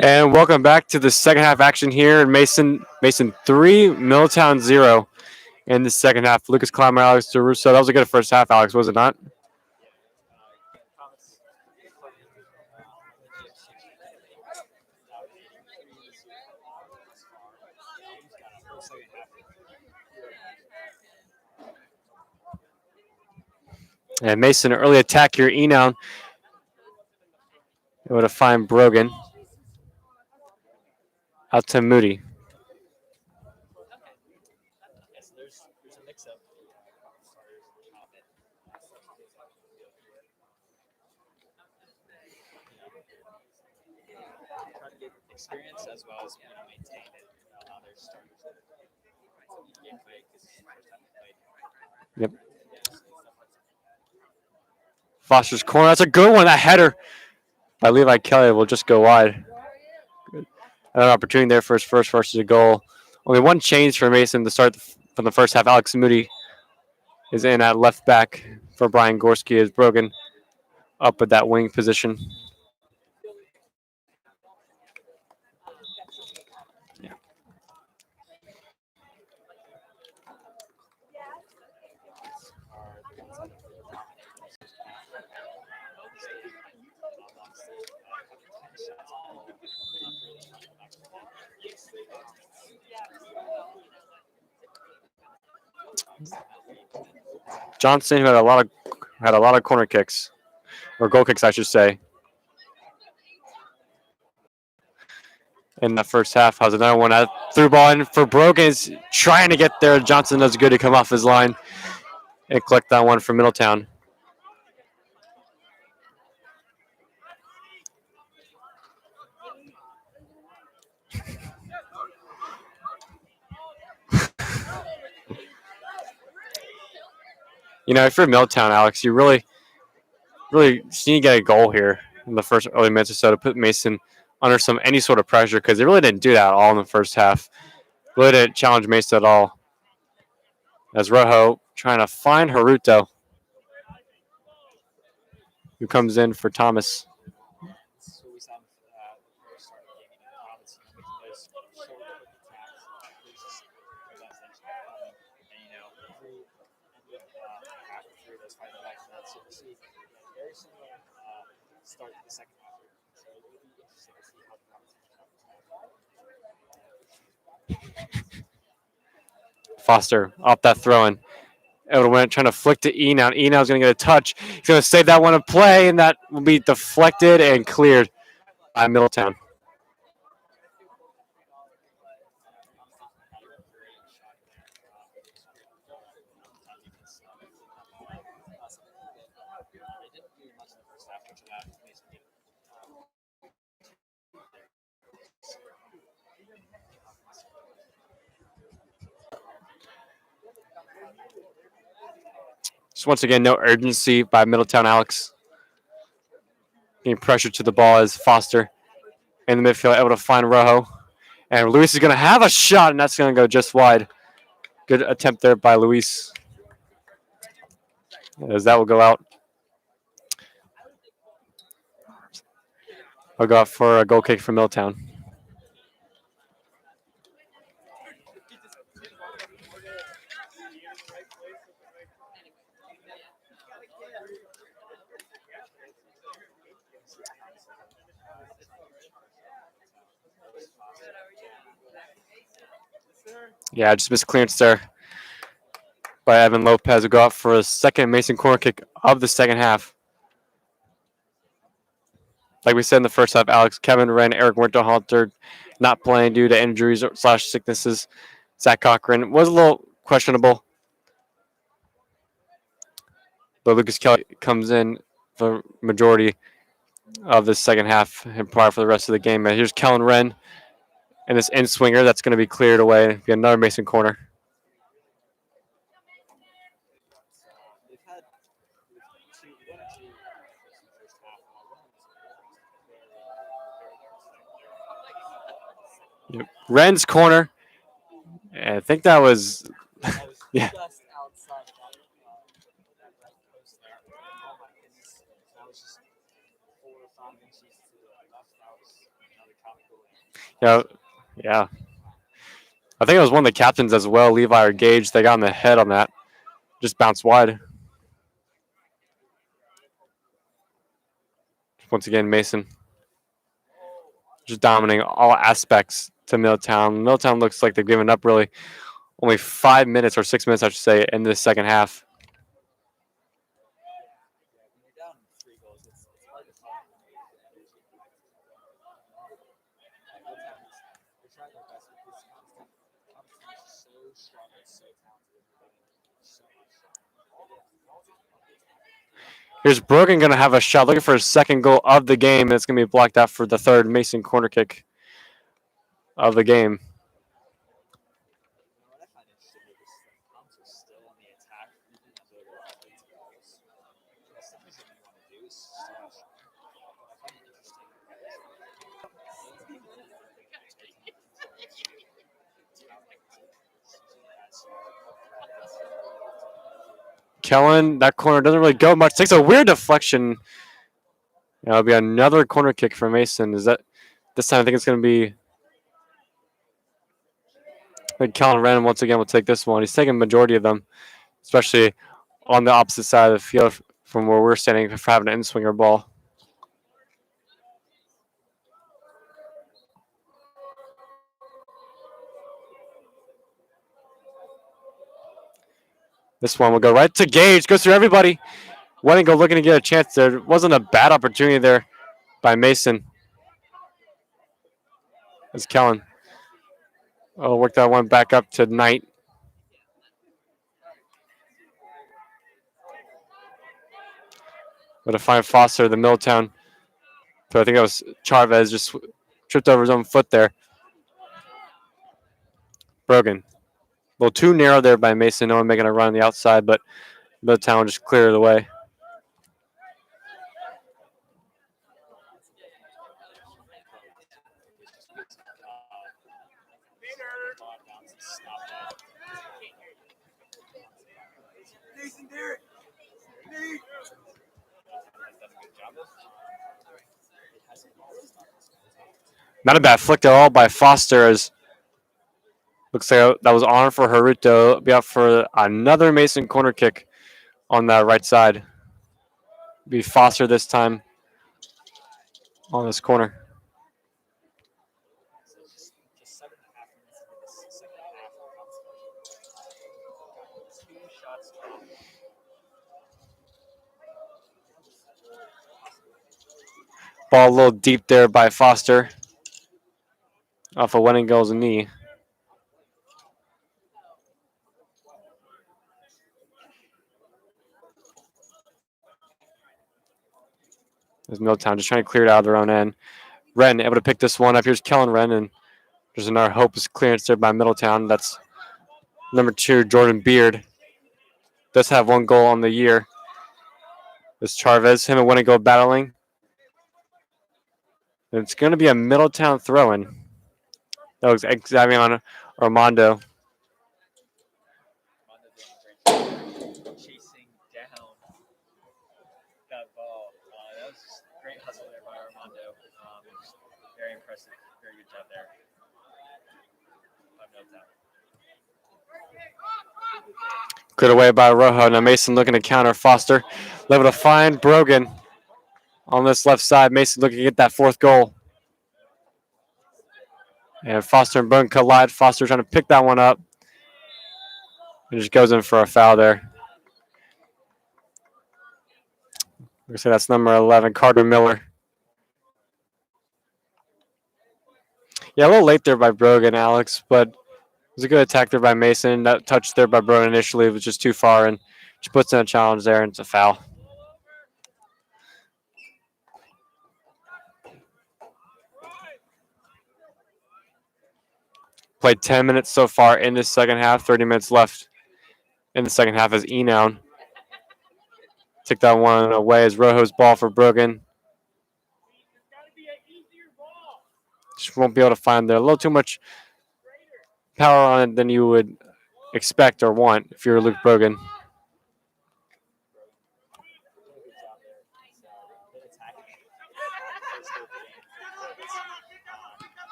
And welcome back to the second half action here in Mason. Mason 3, Middletown 0 in the second half. Lucas Clymer, Alex DeRusso. That was a good first half, Alex, was it not? And Mason, early attack here. Enown able to find Brogan. Out to Moody. Yep. Foster's corner. That's a good one. That header by Levi Kelly will just go wide. Another opportunity there for his first versus a goal. Only one change for Mason to start from the first half. Alex Moody is in at left back for Brian Gorski as Brogan up at that wing position. Yeah. Johnson, who had a lot of corner kicks, or goal kicks, I should say, in the first half. Has another one. Through ball in for Brogan. Is trying to get there. Johnson does good to come off his line and collect that one from Middletown. You know, if you're Middletown, Alex, you really need to get a goal here in the first early minutes or so to put Mason under any sort of pressure, because they really didn't do that at all in the first half. Really didn't challenge Mason at all. As Rojo trying to find Haruto, who comes in for Thomas. Foster off that throw in. Able to trying to flick to Enown. Enown's going to get a touch. He's going to save that one in play, and that will be deflected and cleared by Middletown. Just once again, no urgency by Middletown, Alex. Getting pressure to the ball as Foster in the midfield, able to find Rojo. And Luis is going to have a shot, and that's going to go just wide. Good attempt there by Luis. As that will go out. I'll go out for a goal kick for Middletown. Yeah, just missed clearance there by Evan Lopez. Will go out for a second Mason corner kick of the second half. Like we said in the first half, Alex, Kevin Wren, Eric Winterhalter not playing due to injuries / sicknesses. Zach Cochran was a little questionable. But Lucas Kelly comes in for the majority of the second half and probably for the rest of the game. And here's Kellen Wren and this end swinger that's going to be cleared away. Be another Mason corner. Yep. Wren's corner. And I think that was yeah. Yeah, yeah. I think it was one of the captains as well, Levi or Gage. They got on the head on that. Just bounced wide. Once again, Mason just dominating all aspects to Middletown. Middletown looks like they've given up really. Only 5 minutes or 6 minutes, I should say, in the second half. Here's Brogan going to have a shot, looking for his second goal of the game. It's going to be blocked out for the third Mason corner kick of the game. Kellen, that corner doesn't really go much. Takes a weird deflection. It'll be another corner kick for Mason. Is that this time? I think it's going to be. I think Kellen Wren once again will take this one. He's taking the majority of them, especially on the opposite side of the field from where we're standing for having an in-swinger ball. This one will go right to Gage. Goes through everybody. Wenningo looking to get a chance there. It wasn't a bad opportunity there by Mason. It's Kellen. Oh, work that one back up to Knight. But to find Foster, the Middletown. So I think that was Chavez just tripped over his own foot there. Brogan. A little too narrow there by Mason. No one making a run on the outside, but Middletown just cleared it away. Not a bad flick at all by Foster. As looks like that was on for Haruto. Be out for another Mason corner kick on that right side. Be Foster this time on this corner. Ball a little deep there by Foster. Off of Wenningo's knee. There's Middletown just trying to clear it out of their own end. Wren able to pick this one up. Here's Kellen Wren, and there's another hopeless clearance there by Middletown. That's number 2, Jordan Beard. Does have one goal on the year. This Chavez, him and Wenningo battling. And it's going to be a Middletown throw-in. That was Xavier on Armando. Chasing down that ball. That was just a great hustle there by Armando. Very impressive. Very good job there. Cleared away by Rojo. Now Mason looking to counter Foster. Able to find Brogan on this left side. Mason looking to get that fourth goal. And Foster and Brogan collide. Foster trying to pick that one up. And just goes in for a foul there. We say that's number 11, Carter Miller. Yeah, a little late there by Brogan, Alex, but it was a good attack there by Mason. That touch there by Brogan initially was just too far, and she puts in a challenge there, and it's a foul. Played 10 minutes so far in this second half, 30 minutes left in the second half as Enown. Took that one away as Rojo's ball for Brogan. Just won't be able to find there. A little too much power on it than you would expect or want if you're Luke Brogan.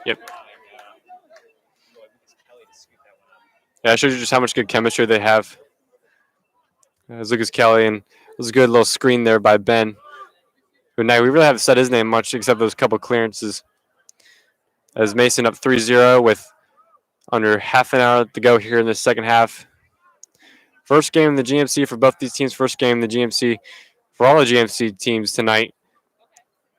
Yep. Yeah, it shows you just how much good chemistry they have. As Lucas Kelly, and it was a good little screen there by Ben. Who now we really haven't said his name much except those couple clearances. As Mason up 3-0 with under half an hour to go here in the second half. First game in the GMC for both these teams. First game in the GMC for all the GMC teams tonight.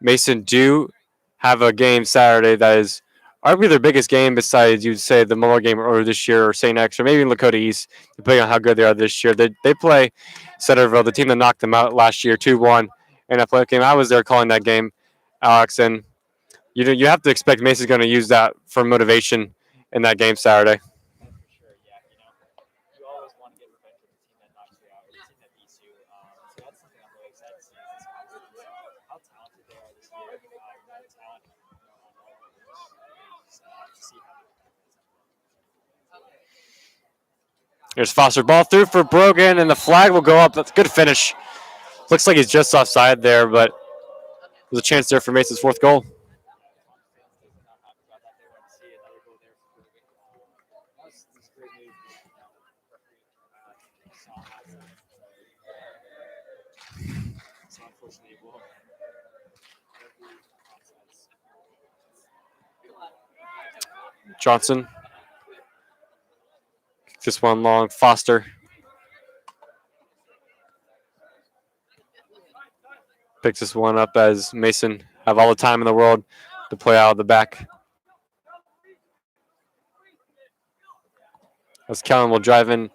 Mason do have a game Saturday that is arguably their biggest game besides, you'd say, the Muller game earlier this year or St. X or maybe in Lakota East, depending on how good they are this year. They play Centerville, the team that knocked them out last year, 2-1 in that play game. I was there calling that game, Alex, and you have to expect Mason's going to use that for motivation in that game Saturday. Here's Foster, ball through for Brogan, and the flag will go up. That's a good finish. Looks like he's just offside there, but there's a chance there for Mason's fourth goal. Johnson. This one long. Foster. Picks this one up as Mason have all the time in the world to play out of the back. As Kellen will drive in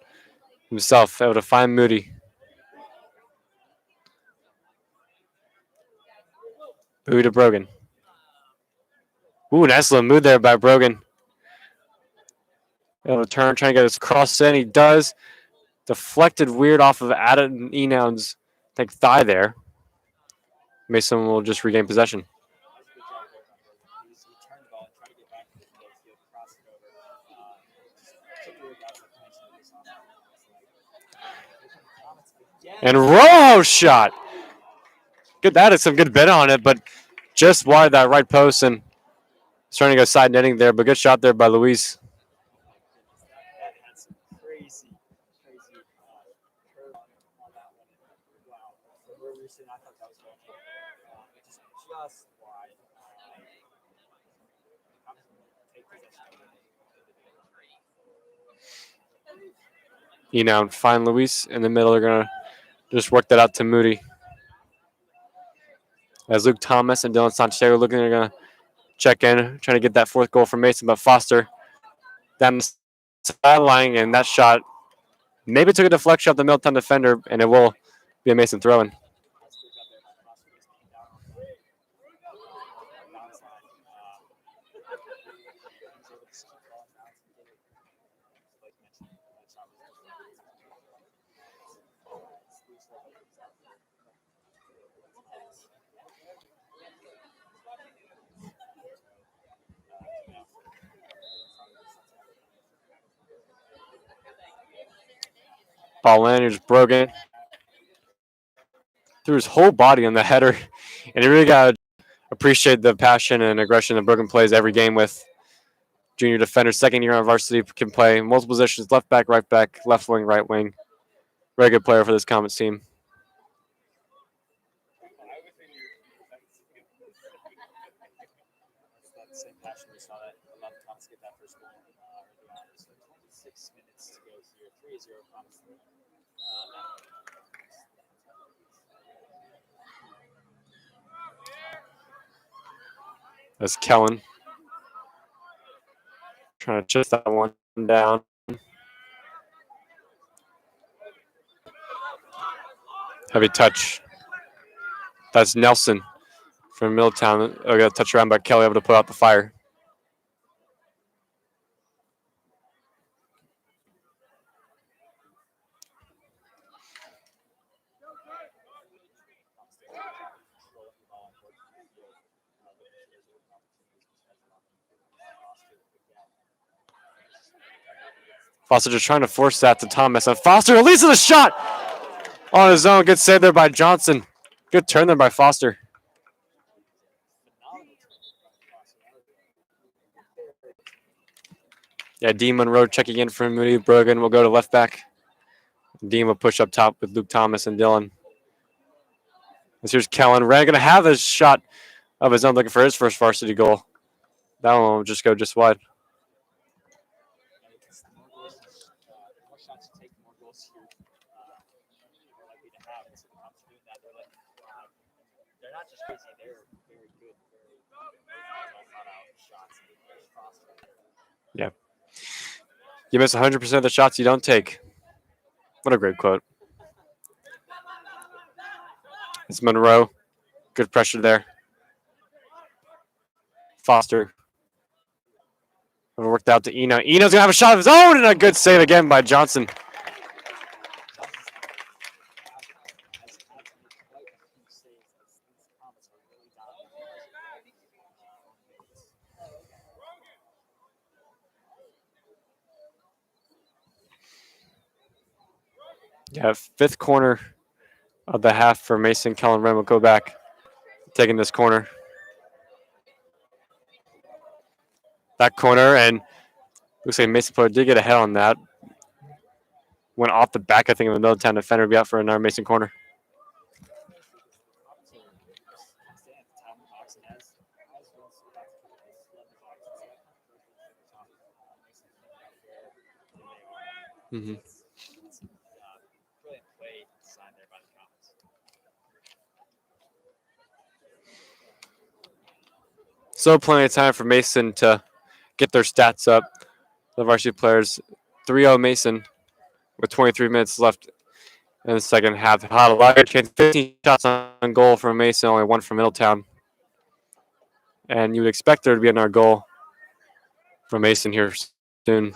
himself, able to find Moody. Moody to Brogan. Ooh, nice little move there by Brogan. Able to turn, trying to get his cross in. He does. Deflected weird off of Adam Enoun's thigh there. Mason will just regain possession. And Rojo shot. Good, that is some good bit on it, but just wide that right post and starting to go side netting there, but good shot there by Luis. Now find Luis in the middle. They're going to just work that out to Moody. As Luke Thomas and Dylan Santiago looking, they're going to check in, trying to get that fourth goal from Mason, but Foster down the sideline, and that shot maybe took a deflection off the Middletown defender, and it will be a Mason throw-in. Ball in, here's Brogan. Threw his whole body on the header, and you really got to appreciate the passion and aggression that Brogan plays every game with. Junior defender, second year on varsity, can play multiple positions, left back, left wing, right wing. Very good player for this Comets team. That's Kellen. Trying to chase that one down. Heavy touch. That's Nelson from Middletown. Got a touch around by Kelly, able to put out the fire. Foster just trying to force that to Thomas. And Foster releases the shot on his own. Good save there by Johnson. Good turn there by Foster. Yeah, Dean Monroe checking in for Moody. Brogan will go to left back. Dean will push up top with Luke Thomas and Dylan. This here's Kellen Wren going to have his shot of his own, looking for his first varsity goal. That one will just go just wide. Yeah. You miss 100% of the shots you don't take. What a great quote. It's Monroe. Good pressure there. Foster. Worked out to Eno. Eno's going to have a shot of his own, and a good save again by Johnson. Yeah, fifth corner of the half for Mason. Kellen Wren will go back, taking this corner. That corner, and looks like Mason player did get a head on that. Went off the back, I think, of the Middletown defender. Be out for another Mason corner. Mm-hmm. So plenty of time for Mason to get their stats up. The varsity players, 3-0 Mason with 23 minutes left in the second half. Had a lot of chance, 15 shots on goal from Mason, only one from Middletown. And you would expect there to be another goal from Mason here soon.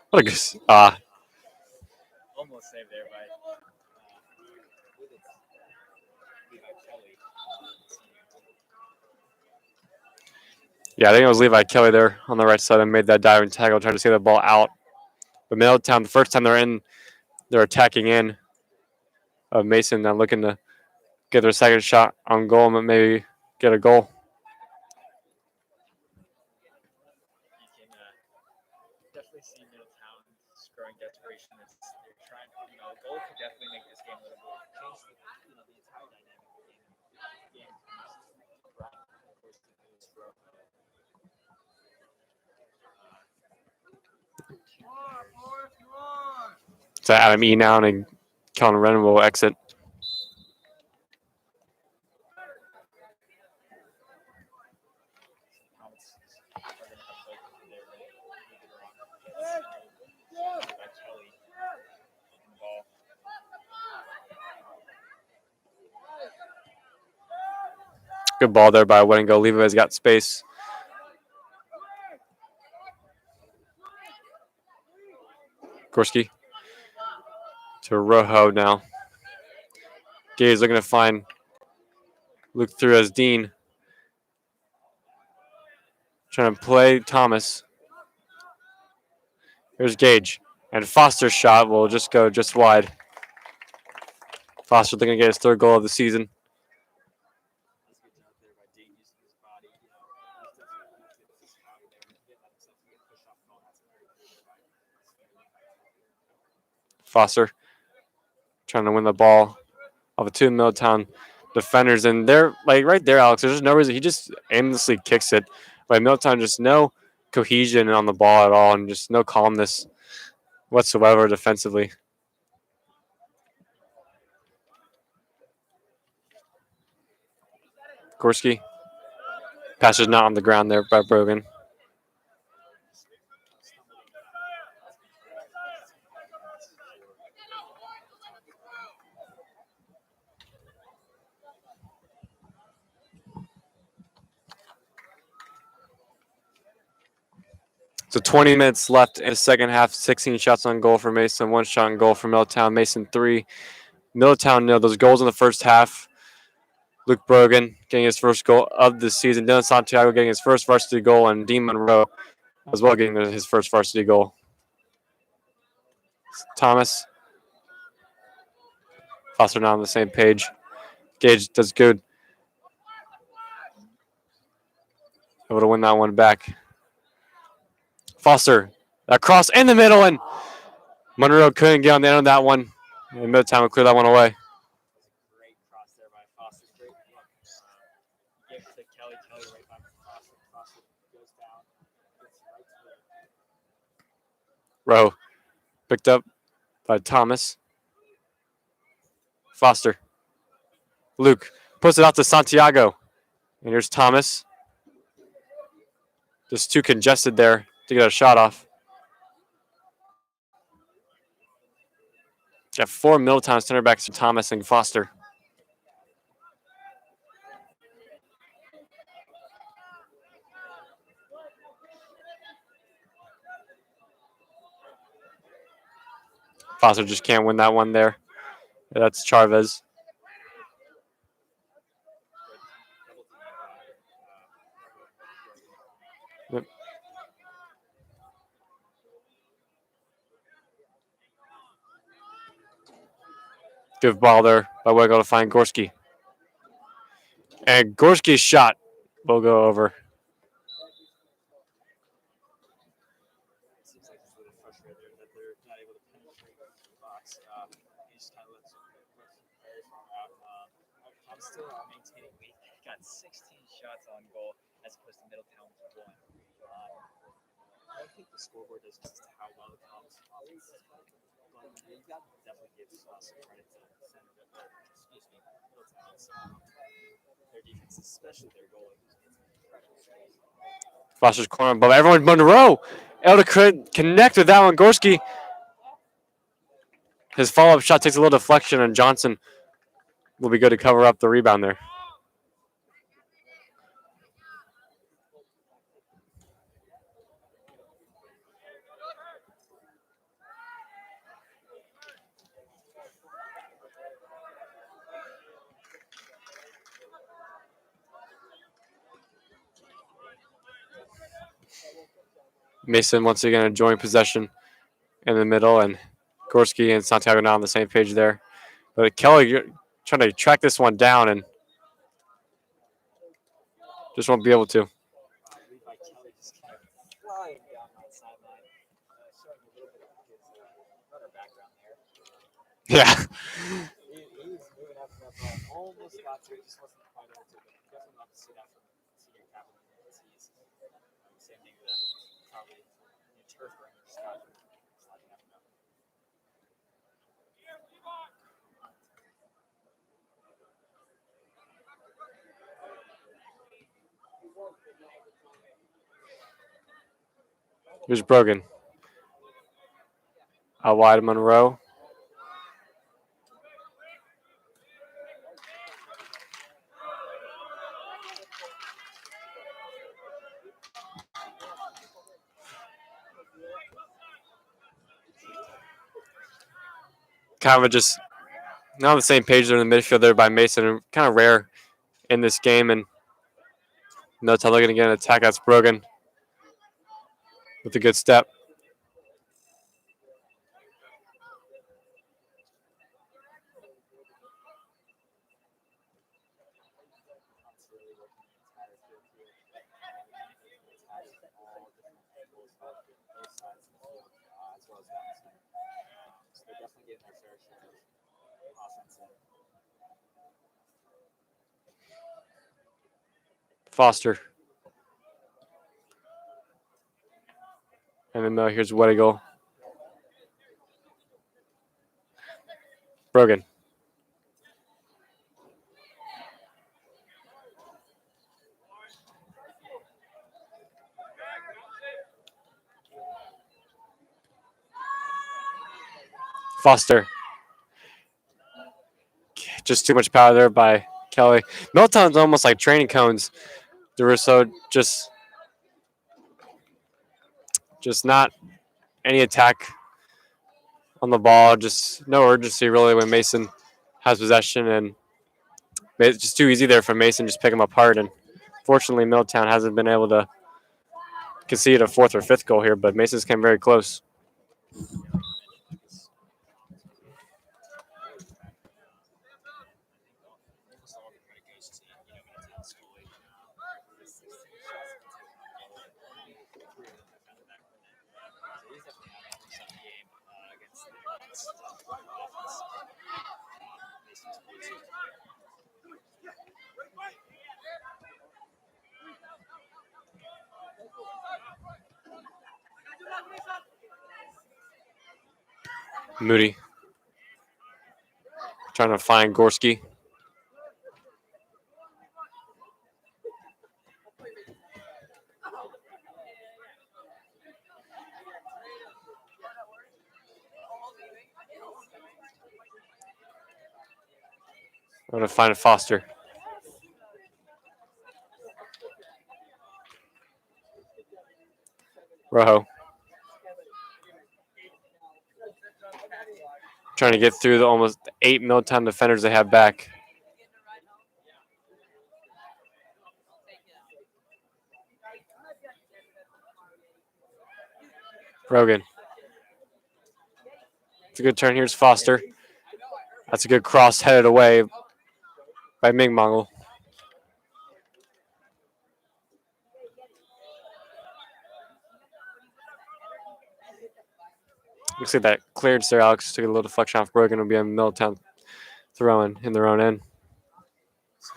What a good almost saved there by yeah, I think it was Levi Kelly there on the right side and made that diving tackle, trying to see the ball out. But Middletown, the first time they're attacking in of Mason, now looking to get their second shot on goal and maybe get a goal. Definitely see Middletown's growing desperation. They're trying, a goal could definitely make this game a little bit change the entire dynamic of the game. So Adam E now and Kellen Wren will exit. Good ball there by Weddingo. Levi's got space. Gorski to Rojo now. Gage looking to find Luke through as Dean. Trying to play Thomas. Here's Gage. And Foster's shot will just go just wide. Foster looking to get his third goal of the season. Foster trying to win the ball off of two Middletown defenders. And they're like right there, Alex. There's just no reason. He just aimlessly kicks it. Like Middletown, just no cohesion on the ball at all and just no calmness whatsoever defensively. Gorski. Pass is not on the ground there by Brogan. So 20 minutes left in the second half. 16 shots on goal for Mason. 1 shot on goal for Middletown. Mason 3. Middletown, those goals in the first half. Luke Brogan getting his first goal of the season. Dylan Santiago getting his first varsity goal. And Dean Monroe as well getting his first varsity goal. Thomas. Foster not on the same page. Gage does good. Able to win that one back. Foster, that cross in the middle, and Monroe couldn't get on the end of that one. And Middletown would clear that one away. Great cross there by Foster. Great look. Give to Kelly. Kelly right back to Foster. Foster goes down. Gets right to the Rowe picked up by Thomas. Foster. Luke puts it out to Santiago. And here's Thomas. Just too congested there to get a shot off. Got 4 Middletown center backs, Thomas and Foster. Foster just can't win that one there. That's Chavez. Yep. Good ball there by Wego to find Gorski. And Gorski's shot will go over. Seems like he's really frustrated that they're not able to penetrate the box. He just kind of lets players run out. I'm still maintaining we got 16 shots on goal as opposed to Middletown with 1. I think the scoreboard does just how well the Collins offense is playing. But you got to definitely give some credit to Middletown's their defense, especially their goalie. Foster's corner above everyone. Monroe able to connect with that one. Gorski. His follow-up shot takes a little deflection, and Johnson will be good to cover up the rebound there. Mason once again enjoying possession in the middle, and Gorski and Santiago now on the same page there. But Kelly, you're trying to track this one down and just won't be able to. Yeah. He was moving up and up, almost got to it, just wasn't quite able to. But definitely love to see that from senior captain. Same thing with probably turf bringer Scott sliding up and up. Here's Brogan. Out wide, Monroe. Kind of just not on the same page there in the midfield there by Mason. Kind of rare in this game, and Middletown looking to get an attack. That's Brogan with a good step. Foster. And then here's Wedigal. Brogan. Foster. Just too much power there by Kelly. Middletown's almost like training cones. They were so just not any attack on the ball. Just no urgency really when Mason has possession, and it's just too easy there for Mason just pick them apart. And fortunately, Middletown hasn't been able to concede a 4th or 5th goal here, but Mason's came very close. Moody trying to find Gorski. I'm going to find Foster. Rojo. Trying to get through the almost 8 Middletown defenders they have back. Rogan. It's a good turn. Here's Foster. That's a good cross headed away by Ming Mongol. Looks like that clearance there, Alex. Took a little deflection off Brogan. It'll be on Middletown throwing in their own end. So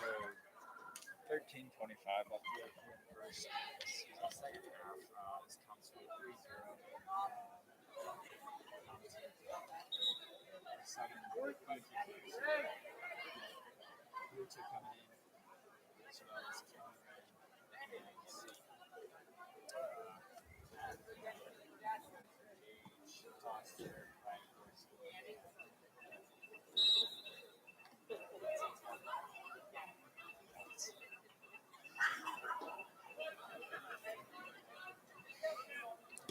13:25 left in the first. Second half. This comes with 3-0.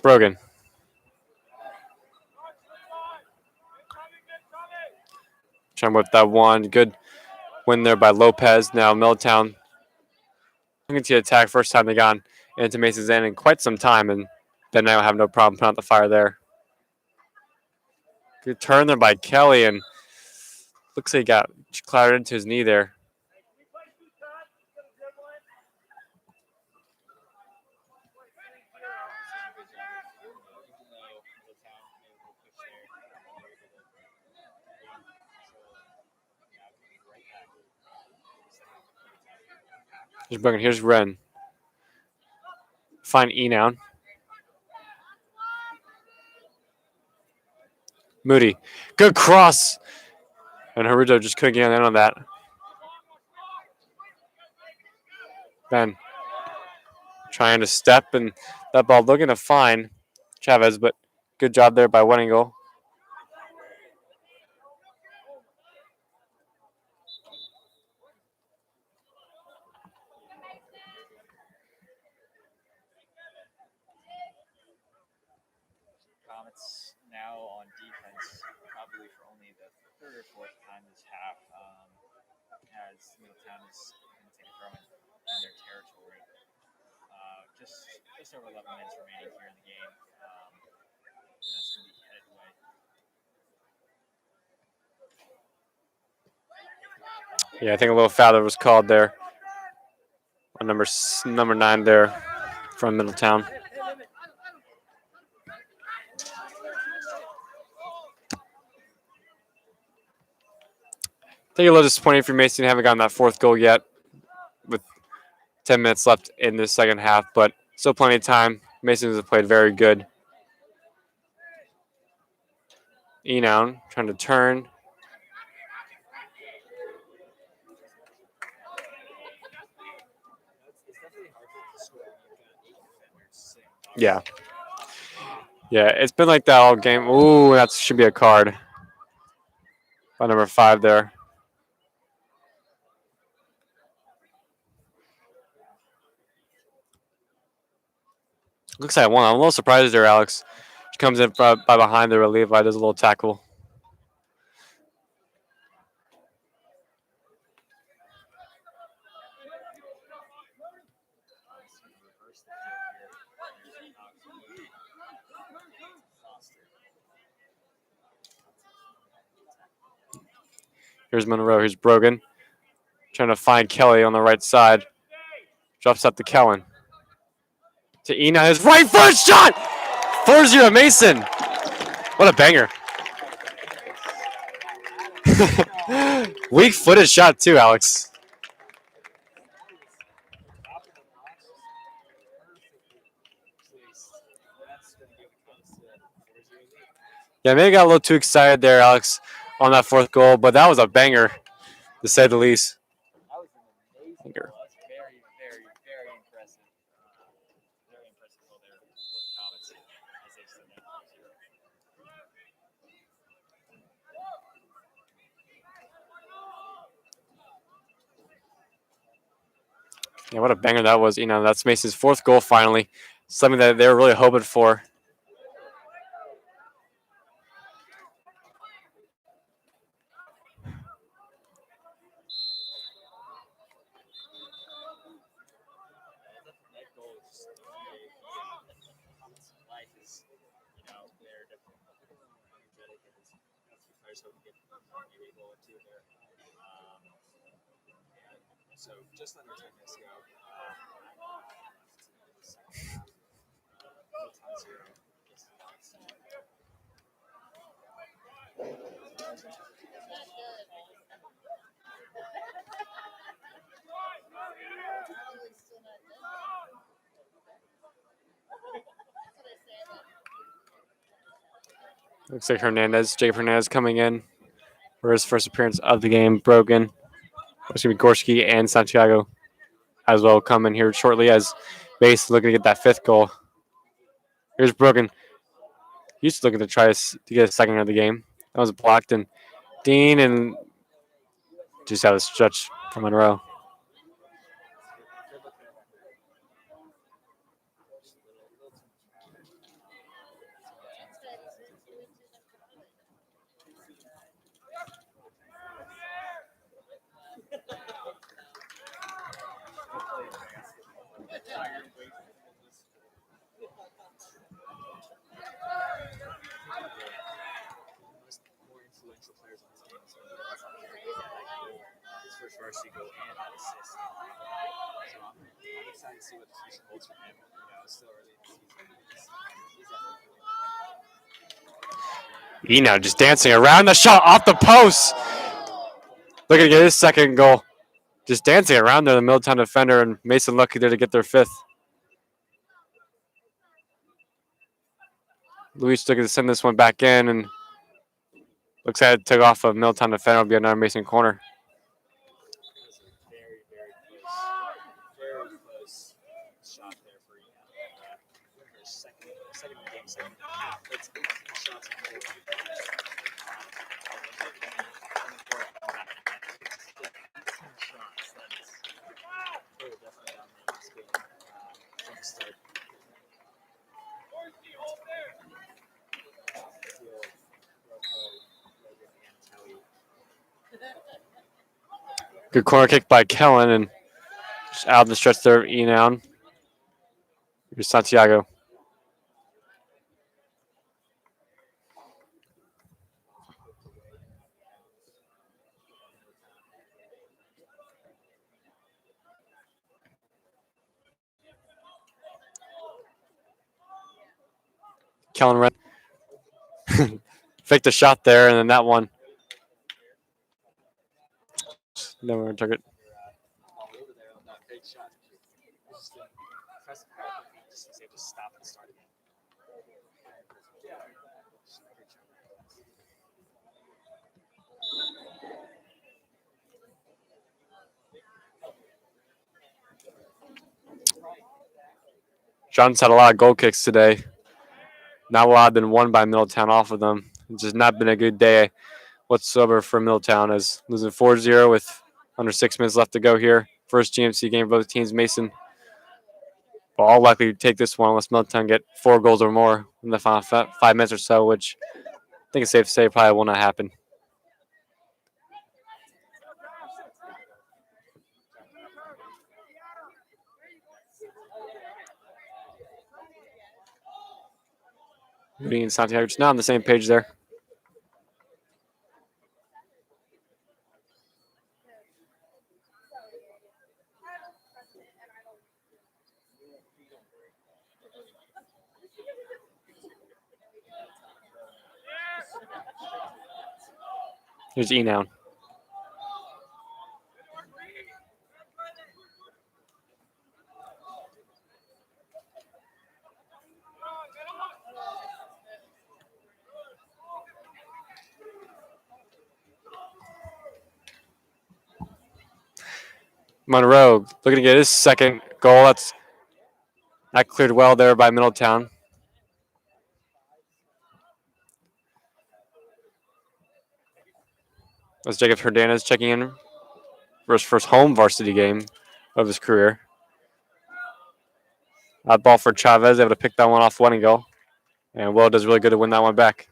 Brogan. Trying to whip that one. Good win there by Lopez. Now Middletown looking to attack. First time they got into Mason's end in quite some time, and then now have no problem putting out the fire there. Good turn there by Kelly, and looks like he got clattered into his knee there. Here's Brogan. Here's Wren. Find Enown. Moody. Good cross. And Haruto just couldn't get in on that. Ben trying to step, and that ball looking to find Chavez, but good job there by Wenningle. Comets now on defense, probably for only the third or fourth time this half, as Middletown is going to take a throw in their territory. Just over 11 minutes remaining here in the game. And that's going to be headed away. Yeah, I think a little foul that was called there on number 9 there from Middletown. I think a little disappointing for Mason. Haven't gotten that 4th goal yet with 10 minutes left in the second half, but still plenty of time. Masons have played very good. Enown trying to turn. Yeah. Yeah, it's been like that all game. Ooh, that should be a card by number 5 there. Looks like one. I'm a little surprised there, Alex. She comes in by behind there. Levi does a little tackle. Here's Monroe. Here's Brogan. Trying to find Kelly on the right side. Drops up to Kellen. To Ena. His right first shot! 4-0 Mason. What a banger. Weak-footed shot too, Alex. Yeah, maybe got a little too excited there, Alex, on that fourth goal, but that was a banger, to say the least. Banger. Yeah, what a banger that was. That's Mason's fourth goal finally. Something that they were really hoping for. Looks like Jacob Hernandez coming in for his first appearance of the game. Brogan. It's going to be Gorski and Santiago as well coming here shortly as Mason looking to get that fifth goal. Here's Brogan. He's looking to try to get a second of the game. That was blocked, and Dean and just out of stretch from Monroe. Just dancing around the shot off the post. Looking to get his second goal. Just dancing around there, the Middletown defender, and Mason lucky there to get their fifth. Luis looking to send this one back in, and looks like it took off of Middletown defender. Will be another Mason corner. Good corner kick by Kellen, and just out of the stretch there, Enon. Here's Santiago. Kellen ran. Faked a shot there, and then that one. Never took it. John's had a lot of goal kicks today. Not a lot have been won by Middletown off of them. It's just not been a good day whatsoever for Middletown, as losing 4-0 with under 6 minutes left to go here. First GMC game for both teams. Mason will all likely take this one unless Middletown get 4 goals or more in the final 5 minutes or so, which I think it's safe to say probably will not happen. Moody and Santiago just not on the same page there. Here's Enown. Monroe looking to get his second goal. That cleared well there by Middletown. That's Jacob Hernandez checking in for his first home varsity game of his career. That ball for Chavez, able to pick that one off winning goal. And Will does really good to win that one back.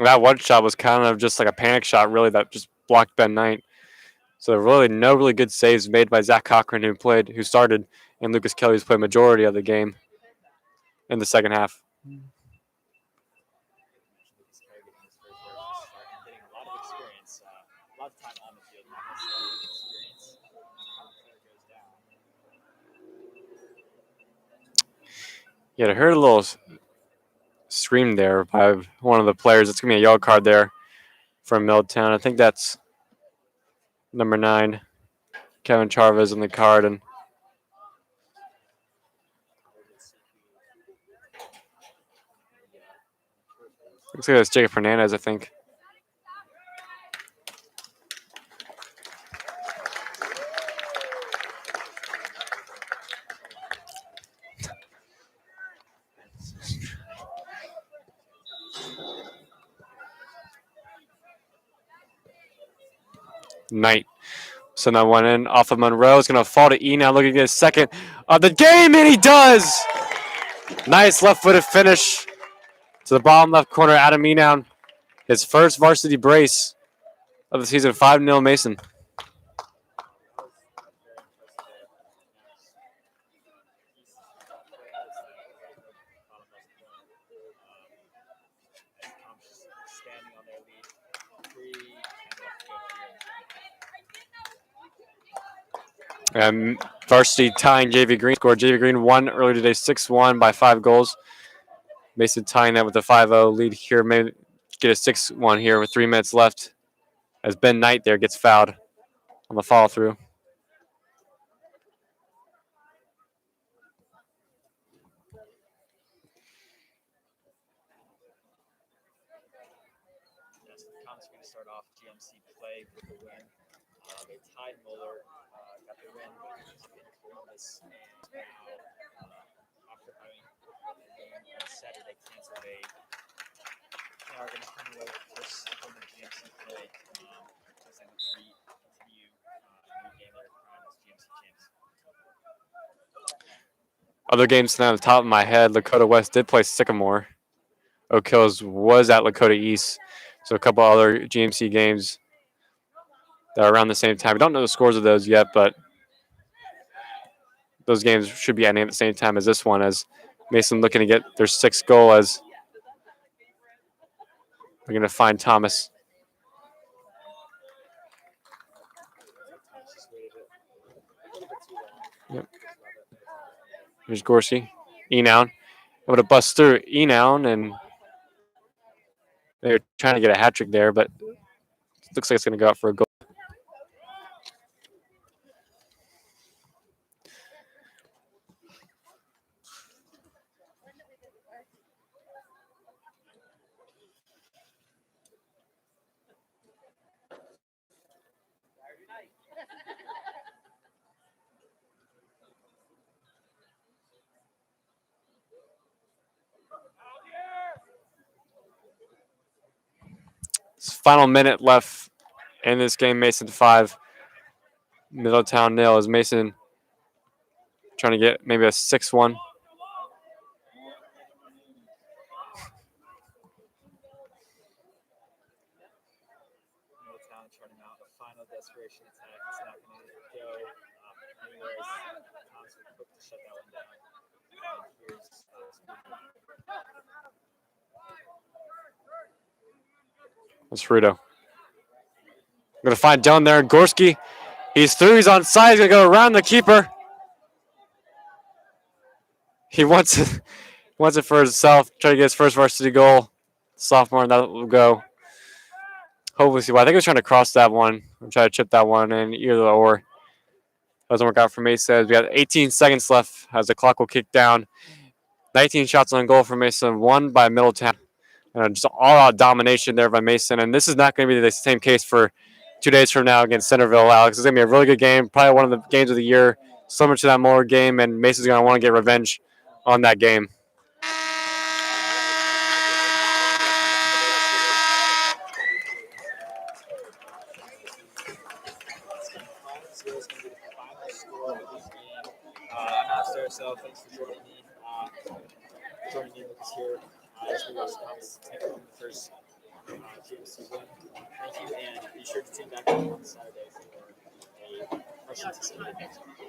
That one shot was kind of just like a panic shot, really, that just blocked Ben Knight. So really, no really good saves made by Zach Cochran, who started, and Lucas Kelly, who's played majority of the game in the second half. Yeah, I heard a little scream there by one of the players. It's going to be a yellow card there from Middletown. I think that's number 9, Kevin Chavez on the card. And looks like that's Jacob Hernandez, I think. Knight. So that one in off of Monroe. It's going to fall to E now, looking to get his second of the game, and he does! Nice left-footed finish to the bottom left corner, Adam Enown. His first varsity brace of the season, 5-0 Mason. Varsity tying JV Green scored. JV Green won earlier today, 6-1 by 5 goals. Mason tying that with a 5-0 lead here. Maybe get a 6-1 here with 3 minutes left as Ben Knight there gets fouled on the follow through. Other games now on the top of my head, Lakota West did play Sycamore. Oak Hills was at Lakota East. So a couple other GMC games that are around the same time. We don't know the scores of those yet, but those games should be ending at the same time as this one, as Mason looking to get their 6th goal as we're going to find Thomas. Yep. Here's Gorski. Enown. Able to bust through Enown, and they're trying to get a hat trick there, but it looks like it's going to go out for a goal. Final minute left in this game. Mason 5, Middletown 0. Is Mason trying to get maybe a 6-1? shut that one down. That's Frito. Going to find down there. Gorski. He's through. He's on side. He's going to go around the keeper. He wants it for himself. Try to get his first varsity goal. Sophomore, and that will go. Hopefully, see. Well, I think he was trying to cross that one. I'm trying to chip that one in, either or. Doesn't work out for Mason. We got 18 seconds left as the clock will kick down. 19 shots on goal for Mason, 1 by Middletown. Just all-out domination there by Mason. And this is not going to be the same case for 2 days from now against Centerville, Alex. It's going to be a really good game, probably one of the games of the year, similar to that Muller game, and Mason's going to want to get revenge on that game. So thanks for joining me. Lucas here. As we watch the Comets take home the first GMC win. Thank you, and be sure to tune back in on Saturday for a Russian to